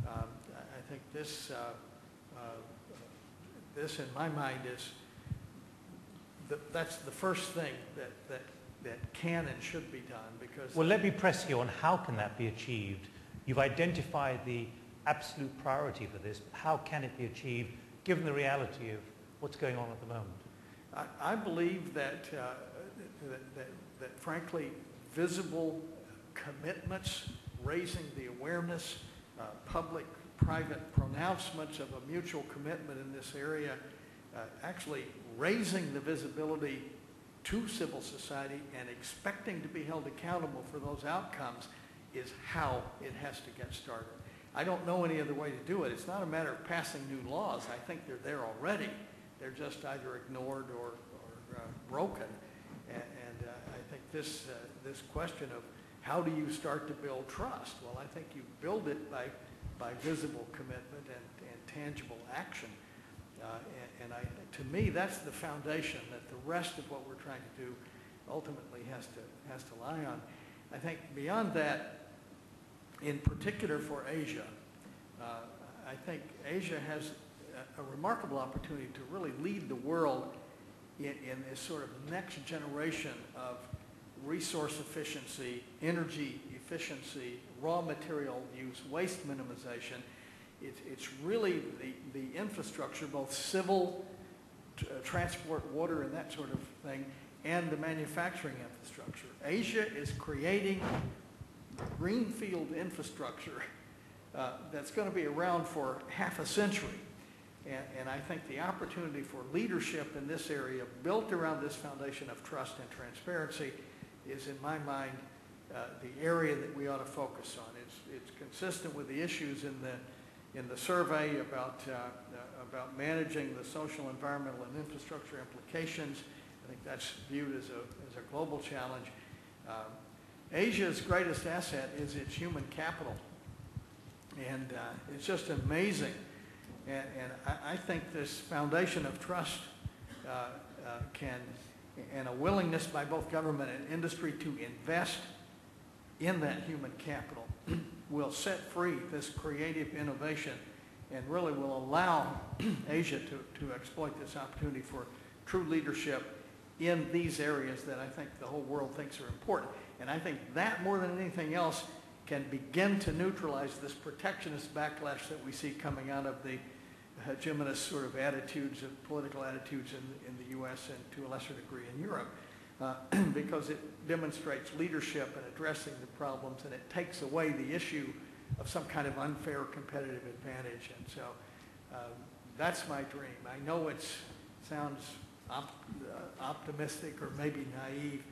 I think this in my mind is that's the first thing that can and should be done, because... Well, let me press you on how can that be achieved. You've identified the absolute priority for this. How can it be achieved given the reality of what's going on at the moment? I believe that frankly, visible commitments, raising the awareness, public-private pronouncements of a mutual commitment in this area, actually raising the visibility to civil society and expecting to be held accountable for those outcomes is how it has to get started. I don't know any other way to do it. It's not a matter of passing new laws. I think they're there already. They're just either ignored or broken. And I think this question of how do you start to build trust? Well, I think you build it by visible commitment and tangible action. To me, that's the foundation that the rest of what we're trying to do ultimately has to lie on. I think beyond that, in particular for Asia, I think Asia has a remarkable opportunity to really lead the world in this sort of next generation of resource efficiency, energy efficiency, raw material use, waste minimization. It's really the infrastructure, both civil, transport, water, and that sort of thing, and the manufacturing infrastructure. Asia is creating greenfield infrastructure that's going to be around for half a century. And I think the opportunity for leadership in this area, built around this foundation of trust and transparency, is in my mind the area that we ought to focus on. It's consistent with the issues in the survey about managing the social, environmental, and infrastructure implications. I think that's viewed as a global challenge. Asia's greatest asset is its human capital, and it's just amazing. And I think this foundation of trust and a willingness by both government and industry to invest in that human capital will set free this creative innovation and really will allow Asia to exploit this opportunity for true leadership in these areas that I think the whole world thinks are important. And I think that, more than anything else, can begin to neutralize this protectionist backlash that we see coming out of the hegemonist sort of attitudes, of political attitudes in the U.S. and to a lesser degree in Europe, because it demonstrates leadership in addressing the problems, and it takes away the issue of some kind of unfair competitive advantage. And so that's my dream. I know it sounds optimistic or maybe naive.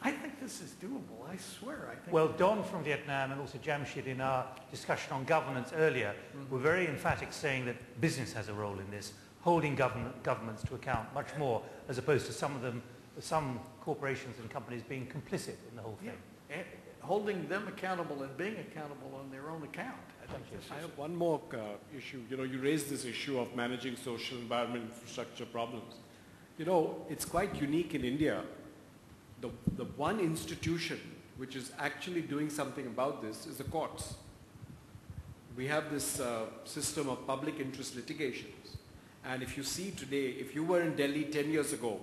I think this is doable, I swear. I think. Well, Don from Vietnam and also Jamshyd in our discussion on governance earlier were very emphatic, saying that business has a role in this, holding governments to account much more, as opposed to some corporations and companies being complicit in the whole thing. Yeah. And holding them accountable and being accountable on their own account. I have one more issue. You raised this issue of managing social, environment, infrastructure problems. It's quite unique in India. The one institution which is actually doing something about this is the courts. We have this system of public interest litigations. And if you see today, if you were in Delhi 10 years ago,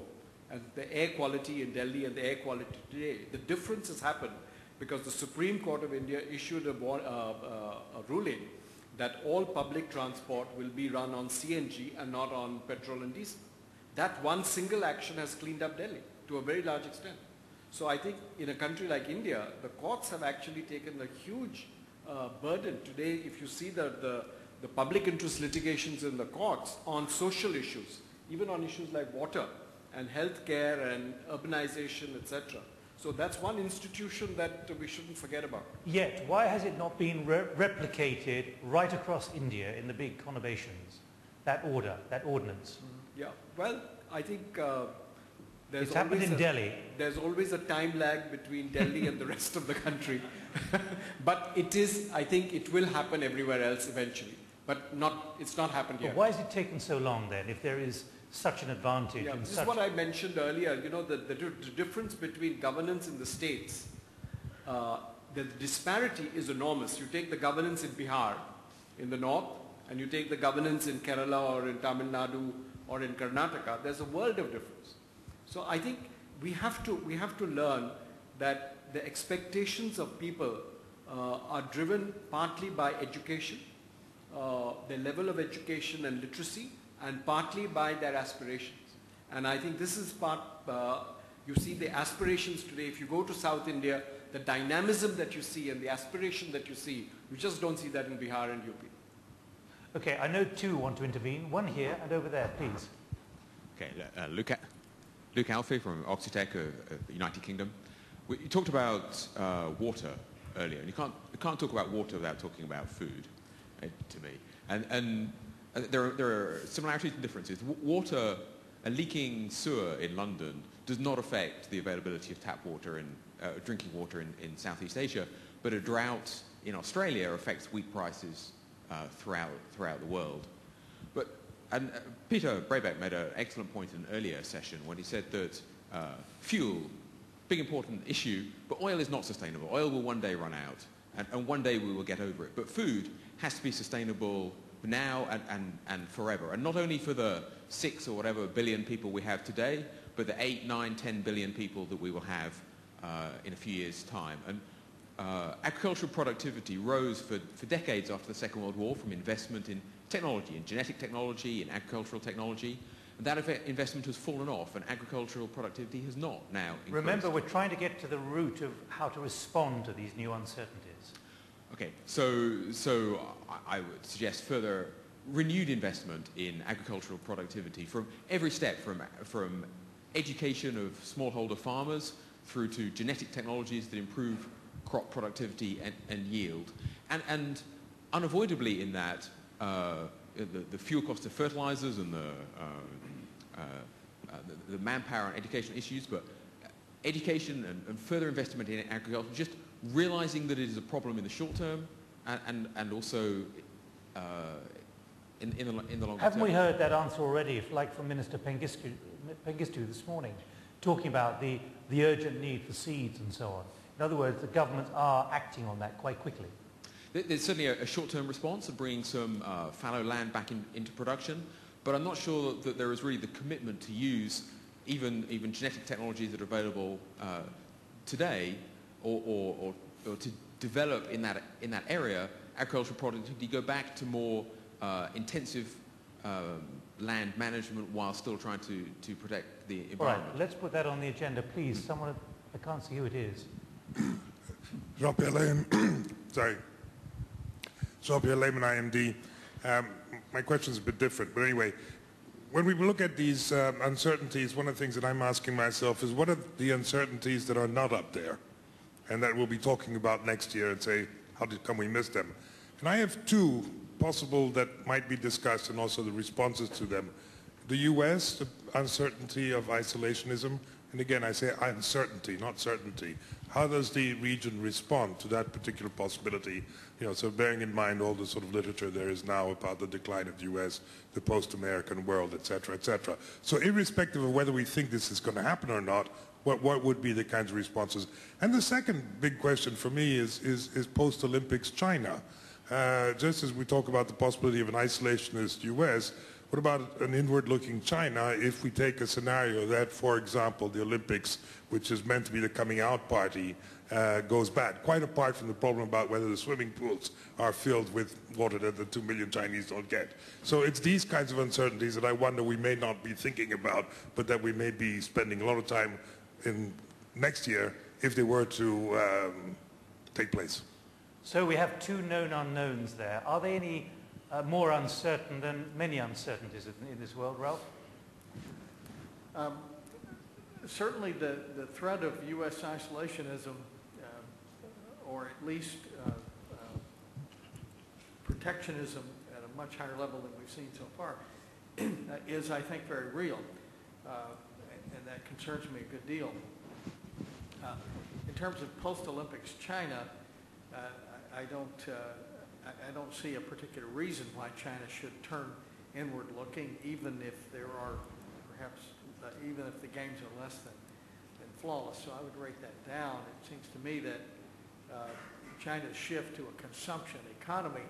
and the air quality in Delhi and the air quality today, the difference has happened because the Supreme Court of India issued a ruling that all public transport will be run on CNG and not on petrol and diesel. That one single action has cleaned up Delhi to a very large extent. So I think in a country like India, the courts have actually taken a huge burden. Today, if you see the public interest litigations in the courts on social issues, even on issues like water and healthcare and urbanization, etc. So that's one institution that we shouldn't forget about. Yet, why has it not been replicated right across India in the big conurbations? That order, that ordinance? Yeah, well, I think it's happened in Delhi. There's always a time lag between Delhi and the rest of the country. But I think it will happen everywhere else eventually. But it's not happened yet. But why has it taken so long then, if there is such an advantage? Yeah, this is what I mentioned earlier. The difference between governance in the states, the disparity is enormous. You take the governance in Bihar, in the north, and you take the governance in Kerala or in Tamil Nadu or in Karnataka, there's a world of difference. So I think we have to learn that the expectations of people are driven partly by education, their level of education and literacy, and partly by their aspirations. And I think this is part, you see the aspirations today. If you go to South India, the dynamism that you see and the aspiration that you see, you just don't see that in Bihar and UP. Okay, I know two want to intervene. One here and over there, please. Okay, Luke Alfie from Oxitec, United Kingdom. You talked about water earlier, and you can't talk about water without talking about food, to me. And there are similarities and differences. Water a leaking sewer in London does not affect the availability of tap water and drinking water in Southeast Asia, but a drought in Australia affects wheat prices throughout the world. And Peter Brabeck made an excellent point in an earlier session when he said that fuel, big important issue, but oil is not sustainable. Oil will one day run out, and one day we will get over it. But food has to be sustainable now and forever, and not only for the 6 or whatever billion people we have today, but the 8, 9, 10 billion people that we will have in a few years' time. And agricultural productivity rose for decades after the Second World War from investment in technology, in genetic technology, in agricultural technology. And that investment has fallen off, and agricultural productivity has not now increased. Remember, we're trying to get to the root of how to respond to these new uncertainties. Okay, so I would suggest further renewed investment in agricultural productivity from every step, from education of smallholder farmers through to genetic technologies that improve crop productivity and yield. And unavoidably in that, the fuel cost of fertilizers and the manpower and education issues, but education and further investment in agriculture, just realizing that it is a problem in the short term and also in the long term. Haven't we heard that answer already, like from Minister Pengistu this morning, talking about the urgent need for seeds and so on? In other words, the governments are acting on that quite quickly. There's certainly a short-term response of bringing some fallow land back into production, but I'm not sure that there is really the commitment to use even genetic technologies that are available today, or to develop in that area agricultural productivity, go back to more intensive land management while still trying to protect the environment. All right, let's put that on the agenda, please. Someone, I can't see who it is. Jean-Pierre Lehman, sorry. Jean-Pierre Lehman, IMD. My question's a bit different, but anyway, when we look at these uncertainties, one of the things that I'm asking myself is what are the uncertainties that are not up there and that we'll be talking about next year and say, how come we miss them? And I have two possible that might be discussed and also the responses to them. The US, the uncertainty of isolationism, and again I say uncertainty, not certainty. How does the region respond to that particular possibility? You know, so bearing in mind all the sort of literature there is now about the decline of the US, the post-American world, et cetera, et cetera. So irrespective of whether we think this is going to happen or not, what would be the kinds of responses? And the second big question for me is post-Olympics China. Just as we talk about the possibility of an isolationist US, what about an inward-looking China if we take a scenario that, for example, the Olympics, which is meant to be the coming out party, goes bad, quite apart from the problem about whether the swimming pools are filled with water that the 2 million Chinese don't get. So it's these kinds of uncertainties that I wonder we may not be thinking about, but that we may be spending a lot of time in next year if they were to take place. So we have two known unknowns there. Are they any more uncertain than many uncertainties in this world, Ralph? Certainly the threat of U.S. isolationism, or at least protectionism at a much higher level than we've seen so far, is, I think, very real. And that concerns me a good deal. In terms of post-Olympics China, I don't see a particular reason why China should turn inward-looking, even if there are perhaps, even if the games are less than flawless. So I would rate that down. It seems to me that China's shift to a consumption economy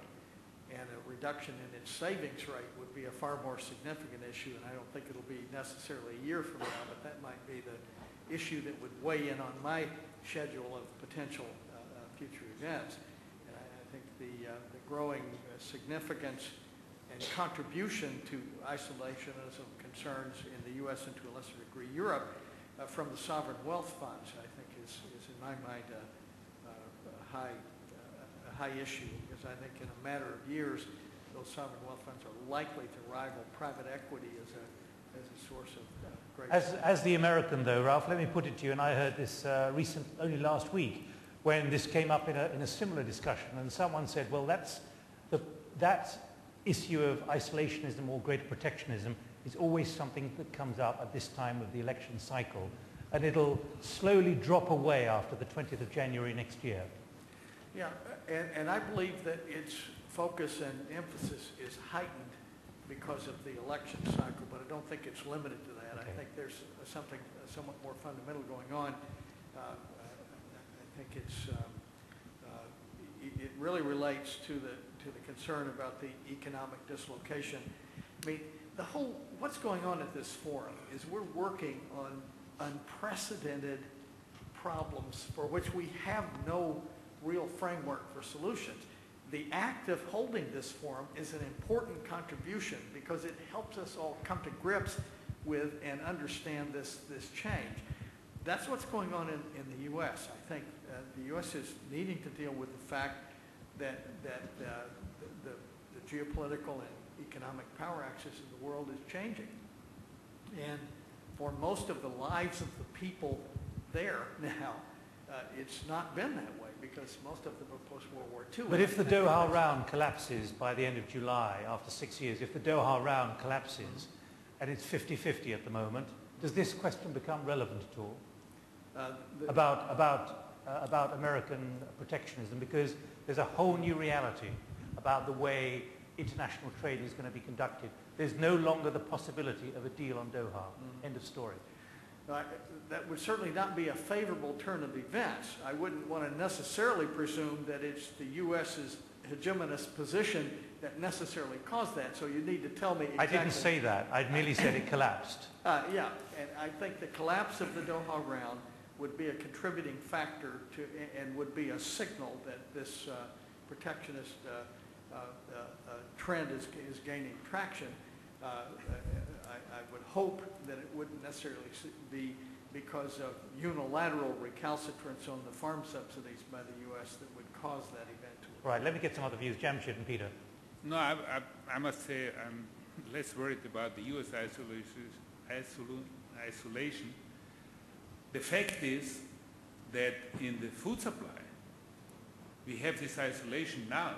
and a reduction in its savings rate would be a far more significant issue, and I don't think it'll be necessarily a year from now, but that might be the issue that would weigh in on my schedule of potential future events. And I think the growing significance and contribution to isolationism concerns in the U.S. and to a lesser degree Europe from the sovereign wealth funds, I think is in my mind a high issue, because I think in a matter of years those sovereign wealth funds are likely to rival private equity as a source of great... As the American though, Ralph, let me put it to you, and I heard this only last week when this came up in a similar discussion, and someone said, well, that issue of isolationism or greater protectionism is always something that comes up at this time of the election cycle, and it'll slowly drop away after the 20th of January next year. Yeah, and I believe that its focus and emphasis is heightened because of the election cycle, but I don't think it's limited to that. Okay. I think there's something somewhat more fundamental going on. I think it really relates to the concern about the economic dislocation. I mean, what's going on at this forum is we're working on unprecedented problems for which we have no real framework for solutions. The act of holding this forum is an important contribution because it helps us all come to grips with and understand this change. That's what's going on in the U.S. I think the U.S. is needing to deal with the fact that the geopolitical and economic power axis of the world is changing. And for most of the lives of the people there now, it's not been that way because most of them are post-World War II. But if the Doha round collapses by the end of July, after 6 years, if the Doha round collapses, and it's 50-50 at the moment, does this question become relevant at all? About American protectionism, because there's a whole new reality about the way international trade is going to be conducted. There's no longer the possibility of a deal on Doha. End of story. That would certainly not be a favorable turn of events. I wouldn't want to necessarily presume that it's the U.S.'s hegemonous position that necessarily caused that, so you need to tell me exactly. I didn't say that. I merely said it collapsed. Yeah, and I think the collapse of the Doha round would be a contributing factor to, and would be a signal that this protectionist trend is gaining traction. I would hope that it wouldn't necessarily be because of unilateral recalcitrance on the farm subsidies by the U.S. that would cause that event. Right, let me get some other views. Jamshyd and Peter. No, I must say I'm less worried about the U.S. isolation. The fact is that in the food supply, we have this isolation now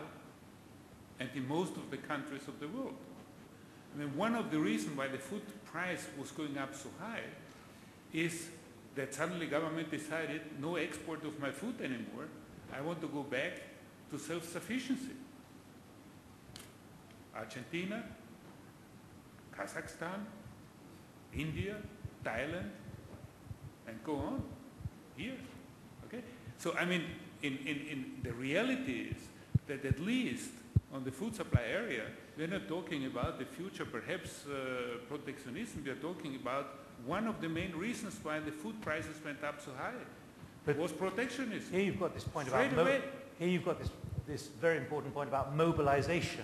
and in most of the countries of the world. I mean, one of the reasons why the food price was going up so high is that suddenly government decided no export of my food anymore. I want to go back to self-sufficiency. Argentina, Kazakhstan, India, Thailand, and go on here. Okay? So I mean, in the reality is that at least on the food supply area, we're not talking about the future, perhaps protectionism. We are talking about one of the main reasons why the food prices went up so high. But was protectionism. Here you've got this point about here you've got this very important point about mobilization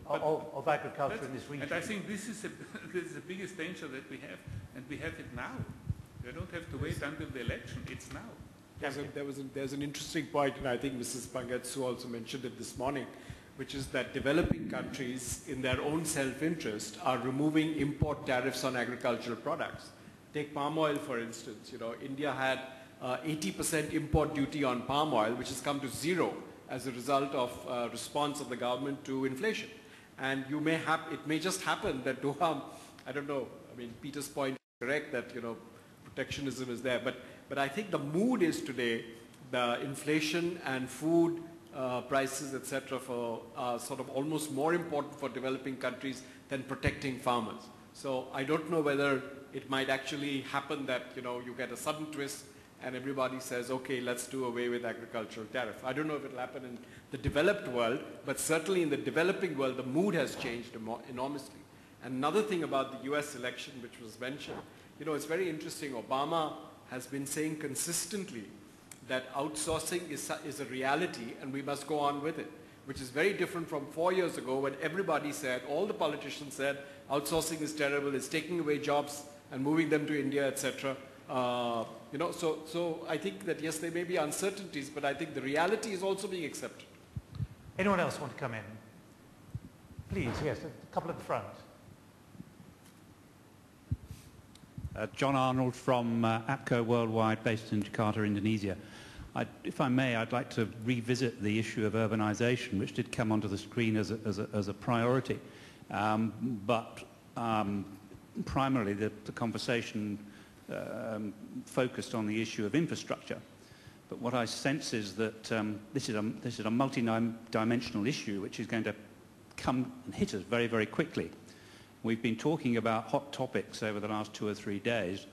of agriculture in this region. And I think this is the biggest danger that we have, and we have it now. We don't have to wait until the election. It's now. There's an interesting point, and I think Mrs. Pangetsu also mentioned it this morning, which is that developing countries, in their own self-interest, are removing import tariffs on agricultural products. Take palm oil, for instance. You know, India had 80% import duty on palm oil, which has come to zero as a result of response of the government to inflation. And it may just happen that Doha, I don't know, I mean, Peter's point is correct that, you know, protectionism is there. But I think the mood is today, the inflation and food prices, etc., are sort of almost more important for developing countries than protecting farmers. So I don't know whether it might actually happen that, you know, you get a sudden twist and everybody says, okay, let's do away with agricultural tariff. I don't know if it'll happen in the developed world, but certainly in the developing world, the mood has changed enormously. And another thing about the US election, which was mentioned, you know, it's very interesting. Obama has been saying consistently that outsourcing is a reality and we must go on with it, which is very different from 4 years ago when everybody said, all the politicians said, outsourcing is terrible, it's taking away jobs and moving them to India, etc. You know, so I think that yes, there may be uncertainties, but I think the reality is also being accepted. Anyone else want to come in? Please, yes, a couple at the front. John Arnold from APCO Worldwide, based in Jakarta, Indonesia. If I may, I'd like to revisit the issue of urbanization, which did come onto the screen as a priority. But primarily the conversation focused on the issue of infrastructure. But what I sense is that this is a multi-dimensional issue which is going to come and hit us very, very quickly. We've been talking about hot topics over the last 2 or 3 days,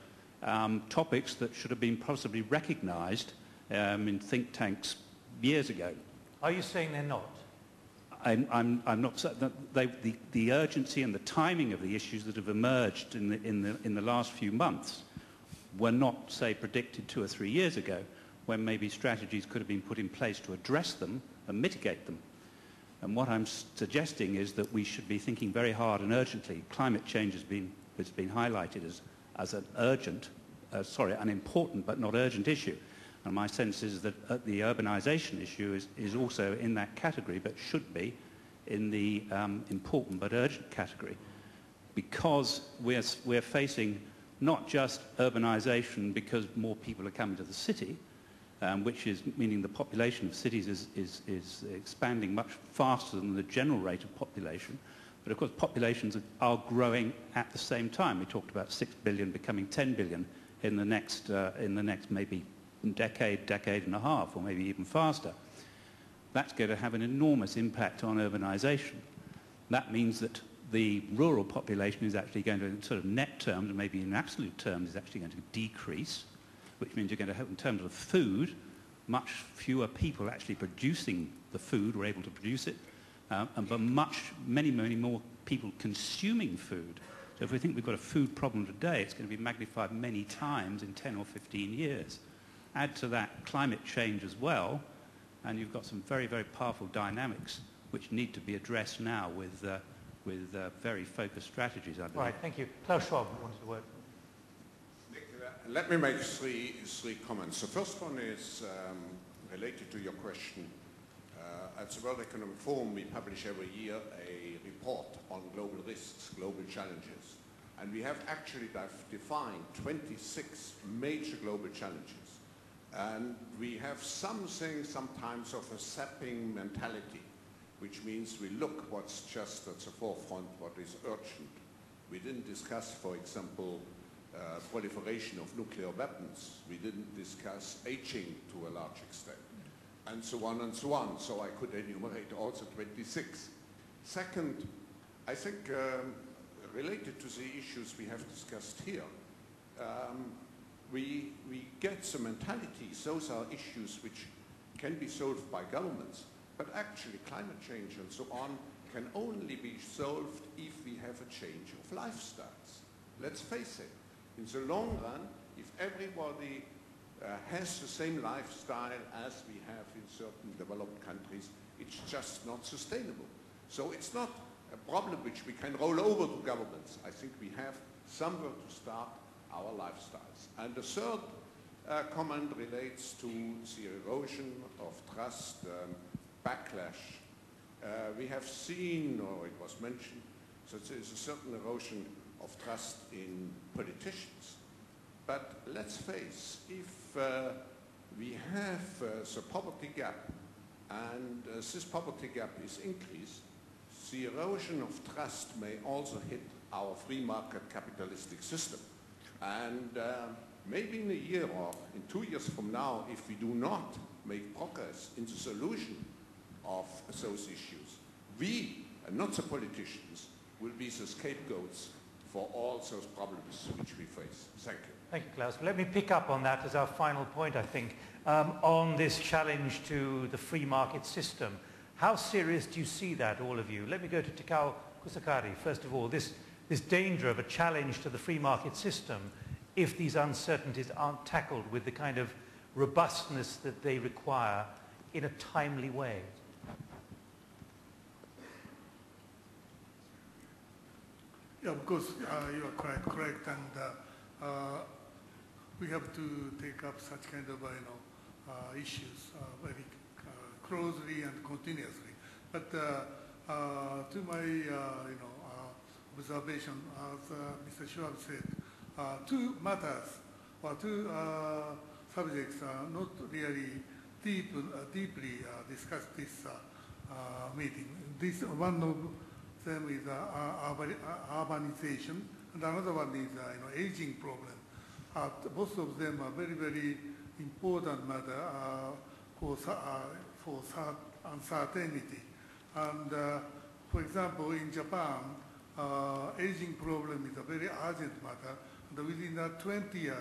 topics that should have been possibly recognized in think tanks years ago. Are you saying they're not? I'm not certain that the urgency and the timing of the issues that have emerged in the last few months were not, say, predicted 2 or 3 years ago, when maybe strategies could have been put in place to address them and mitigate them. And what I'm suggesting is that we should be thinking very hard and urgently. Climate change has been highlighted as an an important but not urgent issue. And my sense is that the urbanization issue is also in that category, but should be in the important but urgent category, because we're facing not just urbanization because more people are coming to the city, which is meaning the population of cities is expanding much faster than the general rate of population. But of course, populations are growing at the same time. We talked about 6 billion becoming 10 billion in the next maybe decade and a half, or maybe even faster. That's going to have an enormous impact on urbanization. That means that the rural population is actually going to, in sort of net terms, and maybe in absolute terms, is actually going to decrease, which means you're going to have, in terms of food, much fewer people actually producing the food or able to produce it, but many more people consuming food. So if we think we've got a food problem today, it's going to be magnified many times in 10 or 15 years. Add to that climate change as well, and you've got some very, very powerful dynamics which need to be addressed now with very focused strategies, I believe. Right, thank you. Klaus Schwab wanted to word. Let me make three comments. The first one is related to your question. At the World Economic Forum, we publish every year a report on global risks, global challenges. And we have actually defined 26 major global challenges. And we have something sometimes of a sapping mentality, which means we look what's just at the forefront, what is urgent. We didn't discuss, for example, proliferation of nuclear weapons. We didn't discuss aging to a large extent, and so on and so on. So I could enumerate also 26. Second, I think related to the issues we have discussed here, we get the mentalities. Those are issues which can be solved by governments, but actually climate change and so on can only be solved if we have a change of lifestyles. Let's face it, in the long run, if everybody has the same lifestyle as we have in certain developed countries, it's just not sustainable. So it's not a problem which we can roll over to governments. I think we have somewhere to start our lifestyles. And the third comment relates to the erosion of trust, backlash. We have seen, or it was mentioned, that there is a certain erosion of trust in politicians. But let's face, if we have the poverty gap, and this poverty gap is increased, the erosion of trust may also hit our free market capitalistic system. And maybe in a year or in 2 years from now, if we do not make progress in the solution of those issues, we, and not the politicians, will be the scapegoats for all those problems which we face. Thank you. Thank you, Klaus. Let me pick up on that as our final point, I think, on this challenge to the free market system. How serious do you see that, all of you? Let me go to Takao Kusakari. First of all, this danger of a challenge to the free market system if these uncertainties aren't tackled with the kind of robustness that they require in a timely way. Yeah, of course, you are quite correct, and we have to take up such kind of issues very closely and continuously. But to my observation, as Mr. Schwab said, two matters or two subjects are not really deeply discussed this meeting. One of them is urbanization, And another one is aging problem. Both of them are very, very important matter for uncertainty. And for example, in Japan, aging problem is a very urgent matter. And within 20 years,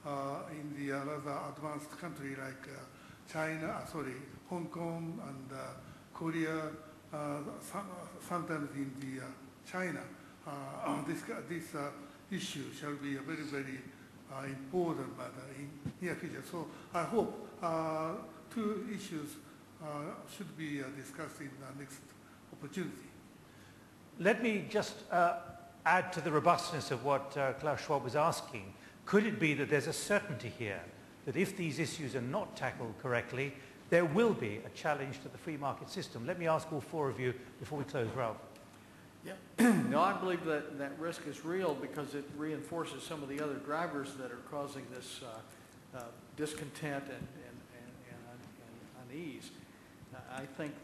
in the rather advanced country like Hong Kong and Korea, sometimes in the China, this issue shall be a very, very important matter in near future. So I hope two issues should be discussed in the next opportunity. Let me just add to the robustness of what Klaus Schwab was asking. Could it be that there's a certainty here that if these issues are not tackled correctly, there will be a challenge to the free market system? Let me ask all four of you before we close. Ralph. Yeah. No, I believe that risk is real because it reinforces some of the other drivers that are causing this discontent and unease. I think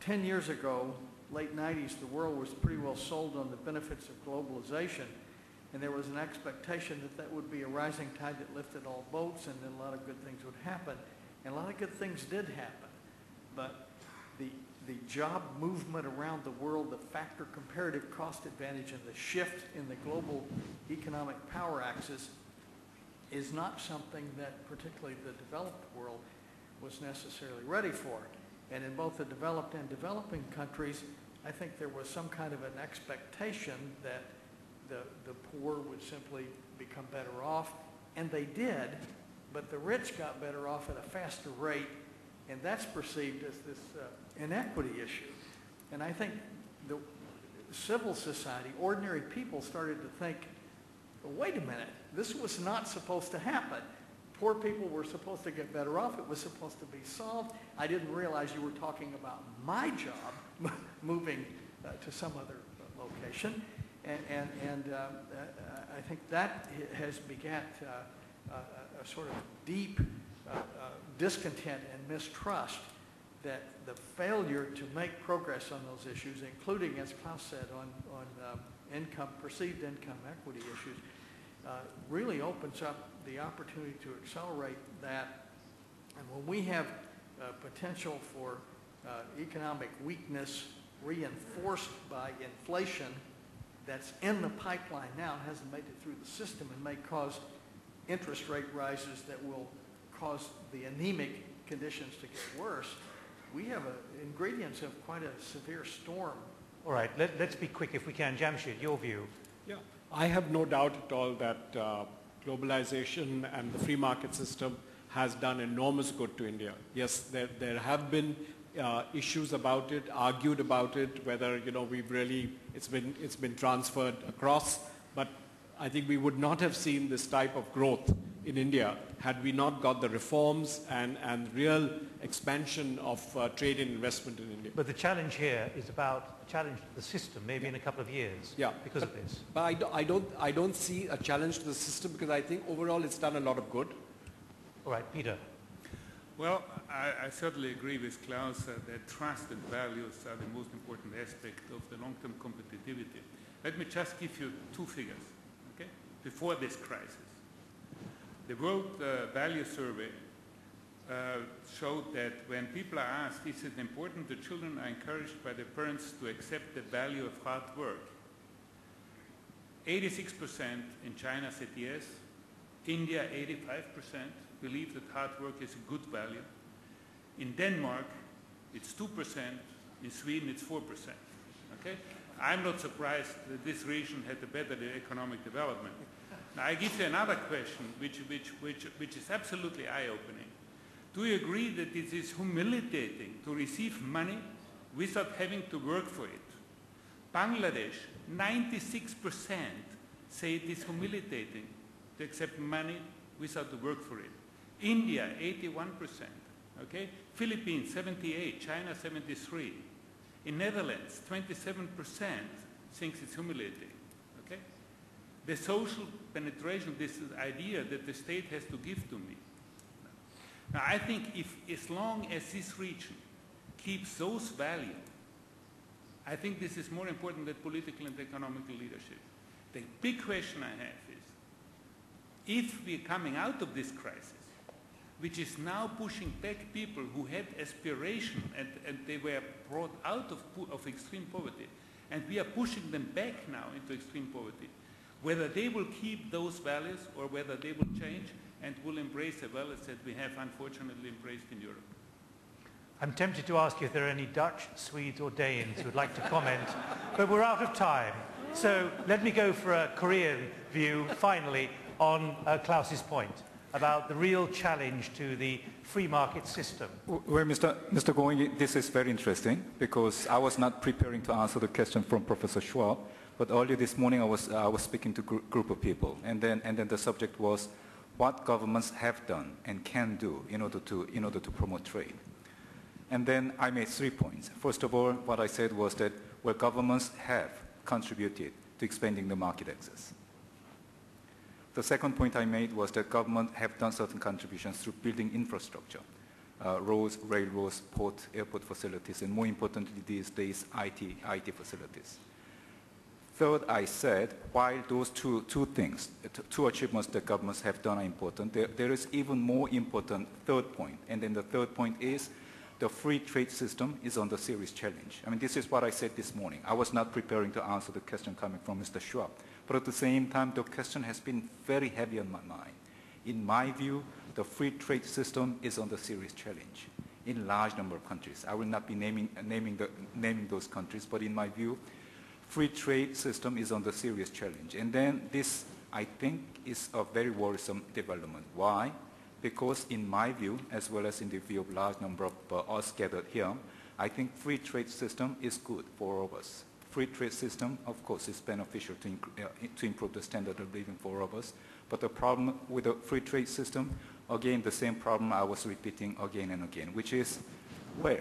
10 years ago, late 90s, the world was pretty well sold on the benefits of globalization, and there was an expectation that that would be a rising tide that lifted all boats, and then a lot of good things would happen. And a lot of good things did happen. But the job movement around the world, the factor comparative cost advantage, and the shift in the global economic power axis is not something that particularly the developed world was necessarily ready for. And in both the developed and developing countries, I think there was some kind of an expectation that the poor would simply become better off, and they did, but the rich got better off at a faster rate, and that's perceived as this inequity issue. And I think the civil society, ordinary people started to think, well, wait a minute, this was not supposed to happen. Poor people were supposed to get better off. It was supposed to be solved. I didn't realize you were talking about my job moving to some other location. And I think that has begat a sort of deep discontent and mistrust that the failure to make progress on those issues, including, as Klaus said, on perceived income equity issues, really opens up the opportunity to accelerate that. And when we have potential for economic weakness reinforced by inflation that's in the pipeline now and hasn't made it through the system and may cause interest rate rises that will cause the anemic conditions to get worse, we have ingredients of quite a severe storm. All right, let's be quick if we can. Jamshyd, your view. Yeah, I have no doubt at all that globalization and the free market system has done enormous good to India. Yes, there have been issues about it, argued about it, whether we've really it's been transferred across. But I think we would not have seen this type of growth in India had we not got the reforms and real expansion of trade and investment in India. But the challenge here is about a challenge to the system, maybe in a couple of years, because of this. But I don't see a challenge to the system because I think overall it's done a lot of good. All right, Peter. Well, I certainly agree with Klaus that trust and values are the most important aspect of the long-term competitivity. Let me just give you two figures, okay, before this crisis. The World Value Survey showed that when people are asked, is it important that children are encouraged by their parents to accept the value of hard work? 86% in China said yes. India, 85% believe that hard work is a good value. In Denmark, it's 2%. In Sweden, it's 4%. Okay? I'm not surprised that this region had a better economic development. Now, I give you another question, which is absolutely eye-opening. Do you agree that it is humiliating to receive money without having to work for it? Bangladesh, 96% say it is humiliating to accept money without to work for it. India, 81%. Okay? Philippines, 78%. China, 73%. In Netherlands, 27% thinks it's humiliating. Okay? The social penetration, this idea that the state has to give to me. Now, I think if, as long as this region keeps those values, I think this is more important than political and economical leadership. The big question I have is, if we're coming out of this crisis, which is now pushing back people who had aspiration and they were brought out of extreme poverty, and we are pushing them back now into extreme poverty, whether they will keep those values or whether they will change and will embrace the values that we have unfortunately embraced in Europe. I'm tempted to ask you if there are any Dutch, Swedes or Danes who would like to comment, but we're out of time. So let me go for a Korean view, finally, on Klaus's point about the real challenge to the free market system. Well, Mr. Gowing, this is very interesting because I was not preparing to answer the question from Professor Schwab, but earlier this morning I was speaking to a group of people, and then the subject was what governments have done and can do in order to promote trade. And then I made 3 points. First of all, what I said was that governments have contributed to expanding the market access. The second point I made was that governments have done certain contributions through building infrastructure, roads, railroads, port, airport facilities, and more importantly these days, IT facilities. Third, I said, while those two achievements that governments have done are important, there is even more important third point. And then the third point is the free trade system is under serious challenge. I mean, this is what I said this morning. I was not preparing to answer the question coming from Mr. Schwab. But at the same time, the question has been very heavy on my mind. In my view, the free trade system is under serious challenge in a large number of countries. I will not be naming those countries, but in my view, free trade system is under serious challenge. And then this, I think, is a very worrisome development. Why? Because in my view, as well as in the view of a large number of us gathered here, I think free trade system is good for all of us. Free trade system, of course, is beneficial to improve the standard of living for all of us. But the problem with the free trade system, again, the same problem I was repeating again and again, which is, well,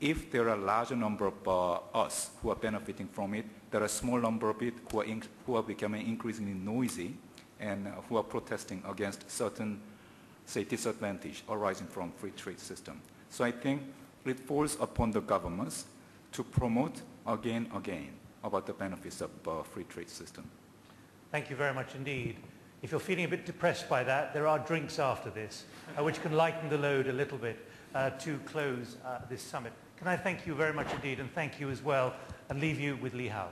if there are a larger number of us who are benefiting from it, there are a small number of it who are becoming increasingly noisy and who are protesting against certain, say, disadvantage arising from free trade system. So I think it falls upon the governments to promote again about the benefits of free trade system. Thank you very much indeed. If you're feeling a bit depressed by that, there are drinks after this, which can lighten the load a little bit to close this summit. Can I thank you very much indeed, and thank you as well, and leave you with Lee Hao.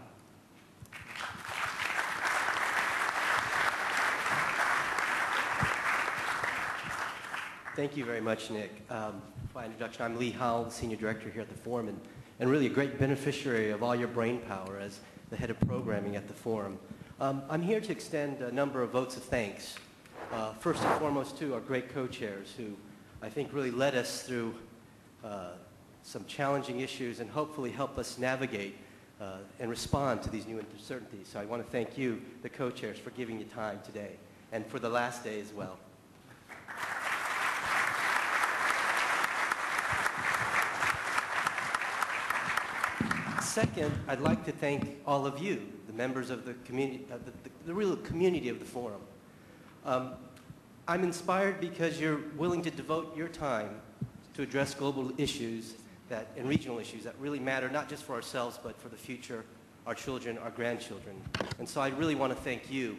Thank you very much, Nick. By introduction, I'm Lee Howell, the Senior Director here at the Forum, and really a great beneficiary of all your brain power as the head of programming at the Forum. I'm here to extend a number of votes of thanks. First and foremost to our great co-chairs who I think really led us through some challenging issues and hopefully help us navigate and respond to these new uncertainties. So I want to thank you, the co-chairs, for giving you time today and for the last day as well. Second, I'd like to thank all of you, the members of the community, the real community of the Forum. I'm inspired because you're willing to devote your time to address global issues and regional issues that really matter, not just for ourselves, but for the future, our children, our grandchildren. And so I really want to thank you.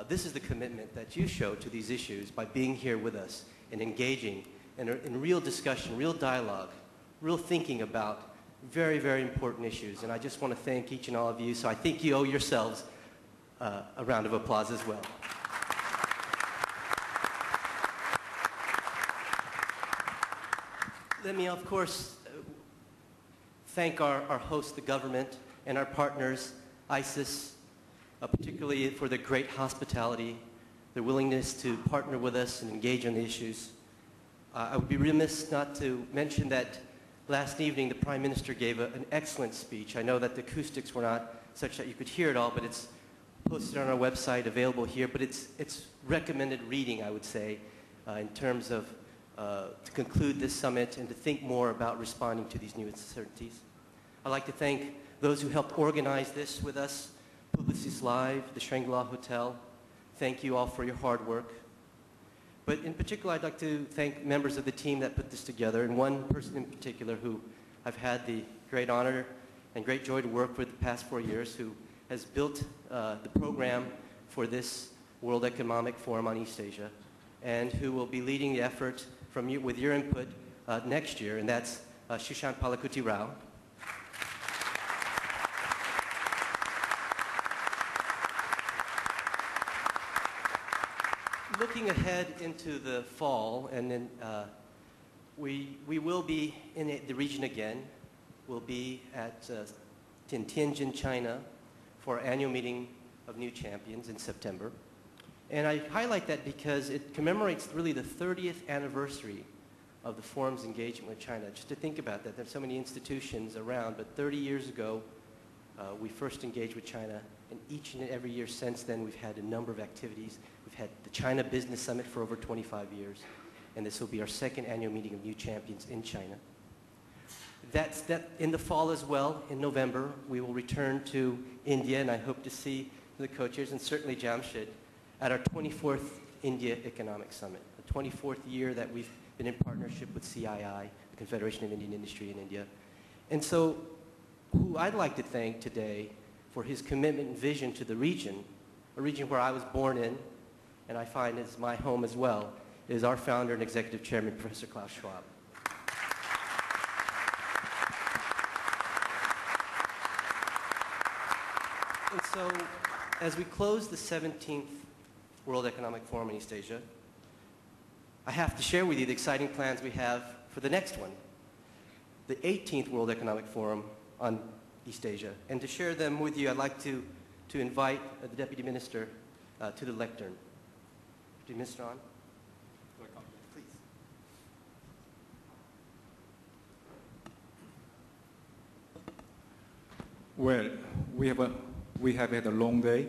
This is the commitment that you show to these issues by being here with us and engaging in real discussion, real dialogue, real thinking about very, very important issues. And I just want to thank each and all of you. So I think you owe yourselves a round of applause as well. Let me, of course, thank our host, the government, and our partners, ISIS, particularly for their great hospitality, their willingness to partner with us and engage on the issues. I would be remiss not to mention that last evening, the Prime Minister gave an excellent speech. I know that the acoustics were not such that you could hear it all, but it's posted on our website, available here. But it's recommended reading, I would say, in terms of to conclude this summit and to think more about responding to these new uncertainties. I'd like to thank those who helped organize this with us, Publicis Live, the Shangri-La Hotel. Thank you all for your hard work. But in particular, I'd like to thank members of the team that put this together, and one person in particular who I've had the great honor and great joy to work with the past 4 years, who has built the program for this World Economic Forum on East Asia, and who will be leading the effort from you, with your input next year, and that's Shushan Palakuti Rao. Looking ahead into the fall, and then we will be in the region again. We'll be in Tianjin, China, for our annual meeting of new champions in September. And I highlight that because it commemorates really the 30th anniversary of the forum's engagement with China. Just to think about that, there's so many institutions around, but 30 years ago, we first engaged with China, and each and every year since then, we've had a number of activities. We've had the China Business Summit for over 25 years, and this will be our second annual meeting of new champions in China. That in the fall as well, in November, we will return to India, and I hope to see the co-chairs, and certainly Jamshyd, at our 24th India Economic Summit, the 24th year that we've been in partnership with CII, the Confederation of Indian Industry in India. And so, who I'd like to thank today for his commitment and vision to the region, a region where I was born in, and I find is my home as well, is our founder and executive chairman, Professor Klaus Schwab. And so, as we close the 17th World Economic Forum in East Asia, I have to share with you the exciting plans we have for the next one, the 18th World Economic Forum on East Asia. And to share them with you, I'd like to invite the Deputy Minister to the lectern. Deputy Minister on. Welcome. Please. Well, we have had a long day,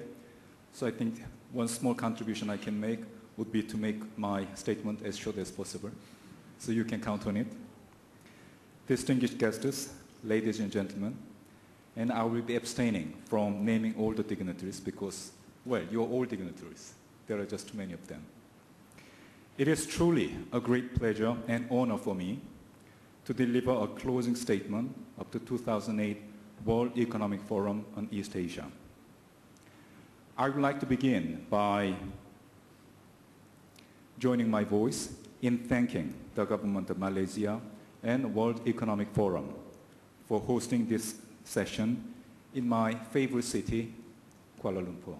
so I think one small contribution I can make would be to make my statement as short as possible, so you can count on it. Distinguished guests, ladies and gentlemen, and I will be abstaining from naming all the dignitaries because, well, you're all dignitaries. There are just too many of them. It is truly a great pleasure and honor for me to deliver a closing statement of the 2008 World Economic Forum on East Asia. I would like to begin by joining my voice in thanking the government of Malaysia and World Economic Forum for hosting this session in my favorite city, Kuala Lumpur.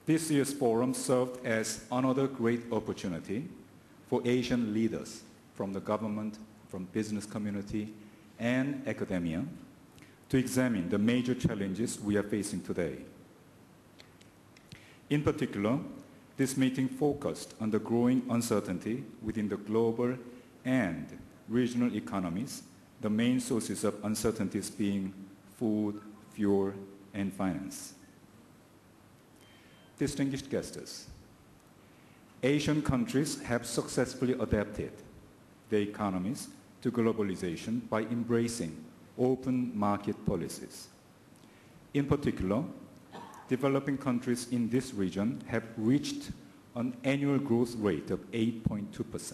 This year's forum served as another great opportunity for Asian leaders from the government, from business community, and academia to examine the major challenges we are facing today. In particular, this meeting focused on the growing uncertainty within the global and regional economies, the main sources of uncertainties being food, fuel, and finance. Distinguished guests, Asian countries have successfully adapted their economies to globalization by embracing open market policies. In particular, developing countries in this region have reached an annual growth rate of 8.2%,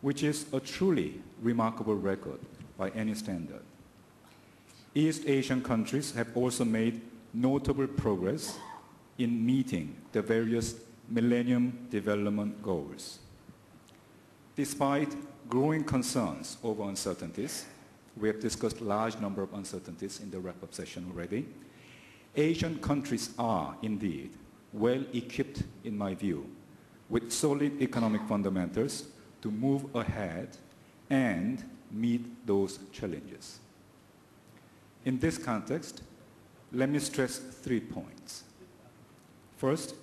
which is a truly remarkable record by any standard. East Asian countries have also made notable progress in meeting the various Millennium Development Goals. Despite growing concerns over uncertainties, we have discussed a large number of uncertainties in the wrap-up session already, Asian countries are indeed well equipped, in my view, with solid economic fundamentals to move ahead and meet those challenges. In this context, let me stress 3 points. First,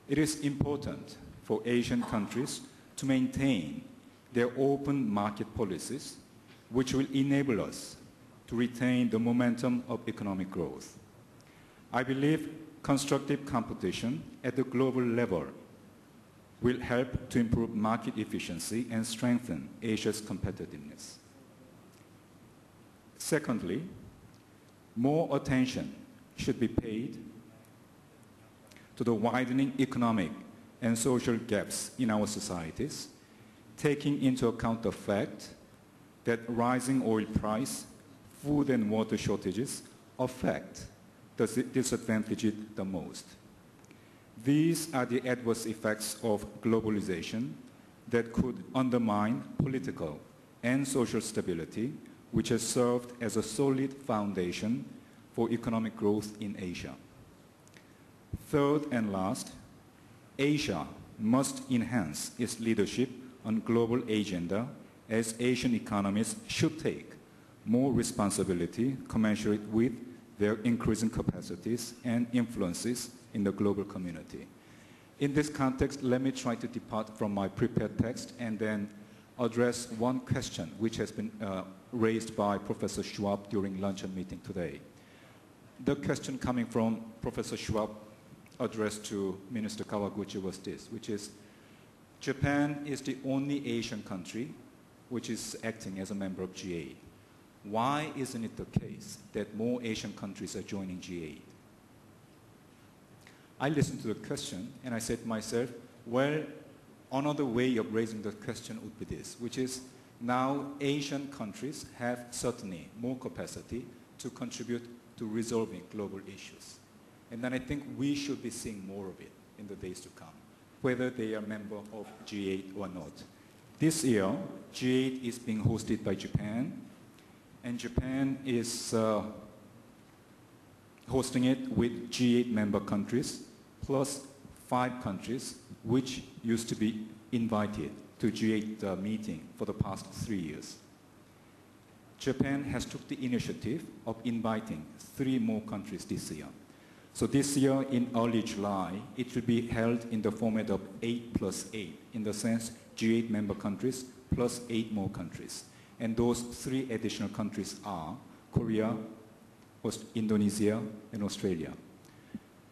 it is important for Asian countries to maintain their open market policies, which will enable us to retain the momentum of economic growth. I believe constructive competition at the global level will help to improve market efficiency and strengthen Asia's competitiveness. Secondly, more attention should be paid to the widening economic and social gaps in our societies, taking into account the fact that rising oil price, food and water shortages affect the disadvantaged the most. These are the adverse effects of globalization that could undermine political and social stability, which has served as a solid foundation for economic growth in Asia. Third and last, Asia must enhance its leadership on global agenda, as Asian economies should take more responsibility commensurate with their increasing capacities and influences in the global community. In this context, let me try to depart from my prepared text and then address one question which has been raised by Professor Schwab during luncheon meeting today. The question coming from Professor Schwab addressed to Minister Kawaguchi was this, which is, Japan is the only Asian country which is acting as a member of G8. Why isn't it the case that more Asian countries are joining G8? I listened to the question and I said to myself, well, another way of raising the question would be this, which is now Asian countries have certainly more capacity to contribute to resolving global issues. And then I think we should be seeing more of it in the days to come, whether they are a member of G8 or not. This year, G8 is being hosted by Japan, and Japan is hosting it with G8 member countries, plus 5 countries which used to be invited to G8 meeting for the past 3 years. Japan has took the initiative of inviting 3 more countries this year. So this year, in early July, it will be held in the format of 8+8, in the sense G8 member countries plus 8 more countries. And those 3 additional countries are Korea, Indonesia, and Australia.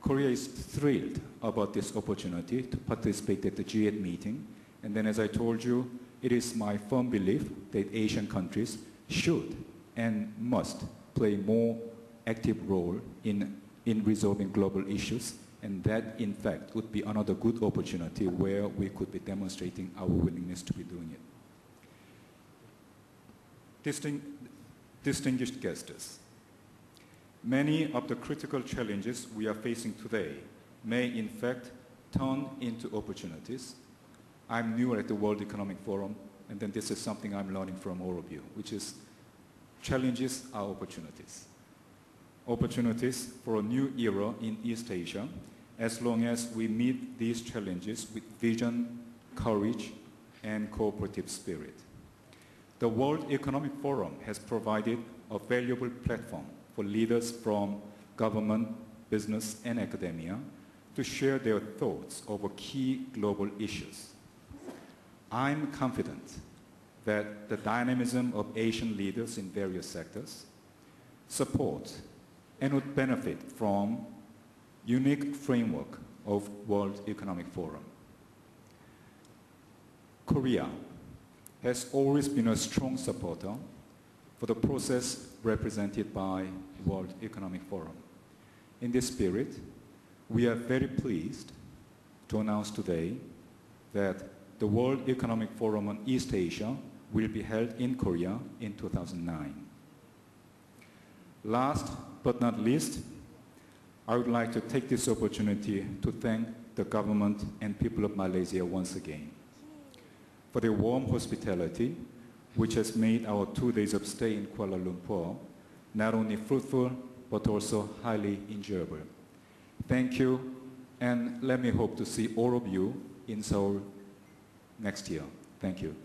Korea is thrilled about this opportunity to participate at the G8 meeting. And then, as I told you, it is my firm belief that Asian countries should and must play a more active role in resolving global issues, and that, in fact, would be another good opportunity where we could be demonstrating our willingness to be doing it. Distinguished guests, many of the critical challenges we are facing today may, in fact, turn into opportunities. I'm new at the World Economic Forum, and then this is something I'm learning from all of you, which is challenges are opportunities. Opportunities for a new era in East Asia, as long as we meet these challenges with vision, courage, and cooperative spirit. The World Economic Forum has provided a valuable platform for leaders from government, business, and academia to share their thoughts over key global issues. I'm confident that the dynamism of Asian leaders in various sectors support and would benefit from unique framework of World Economic Forum. Korea has always been a strong supporter for the process represented by World Economic Forum. In this spirit, we are very pleased to announce today that the World Economic Forum on East Asia will be held in Korea in 2009. Last but not least, I would like to take this opportunity to thank the government and people of Malaysia once again for their warm hospitality, which has made our 2 days of stay in Kuala Lumpur not only fruitful, but also highly enjoyable. Thank you, and let me hope to see all of you in Seoul next year. Thank you.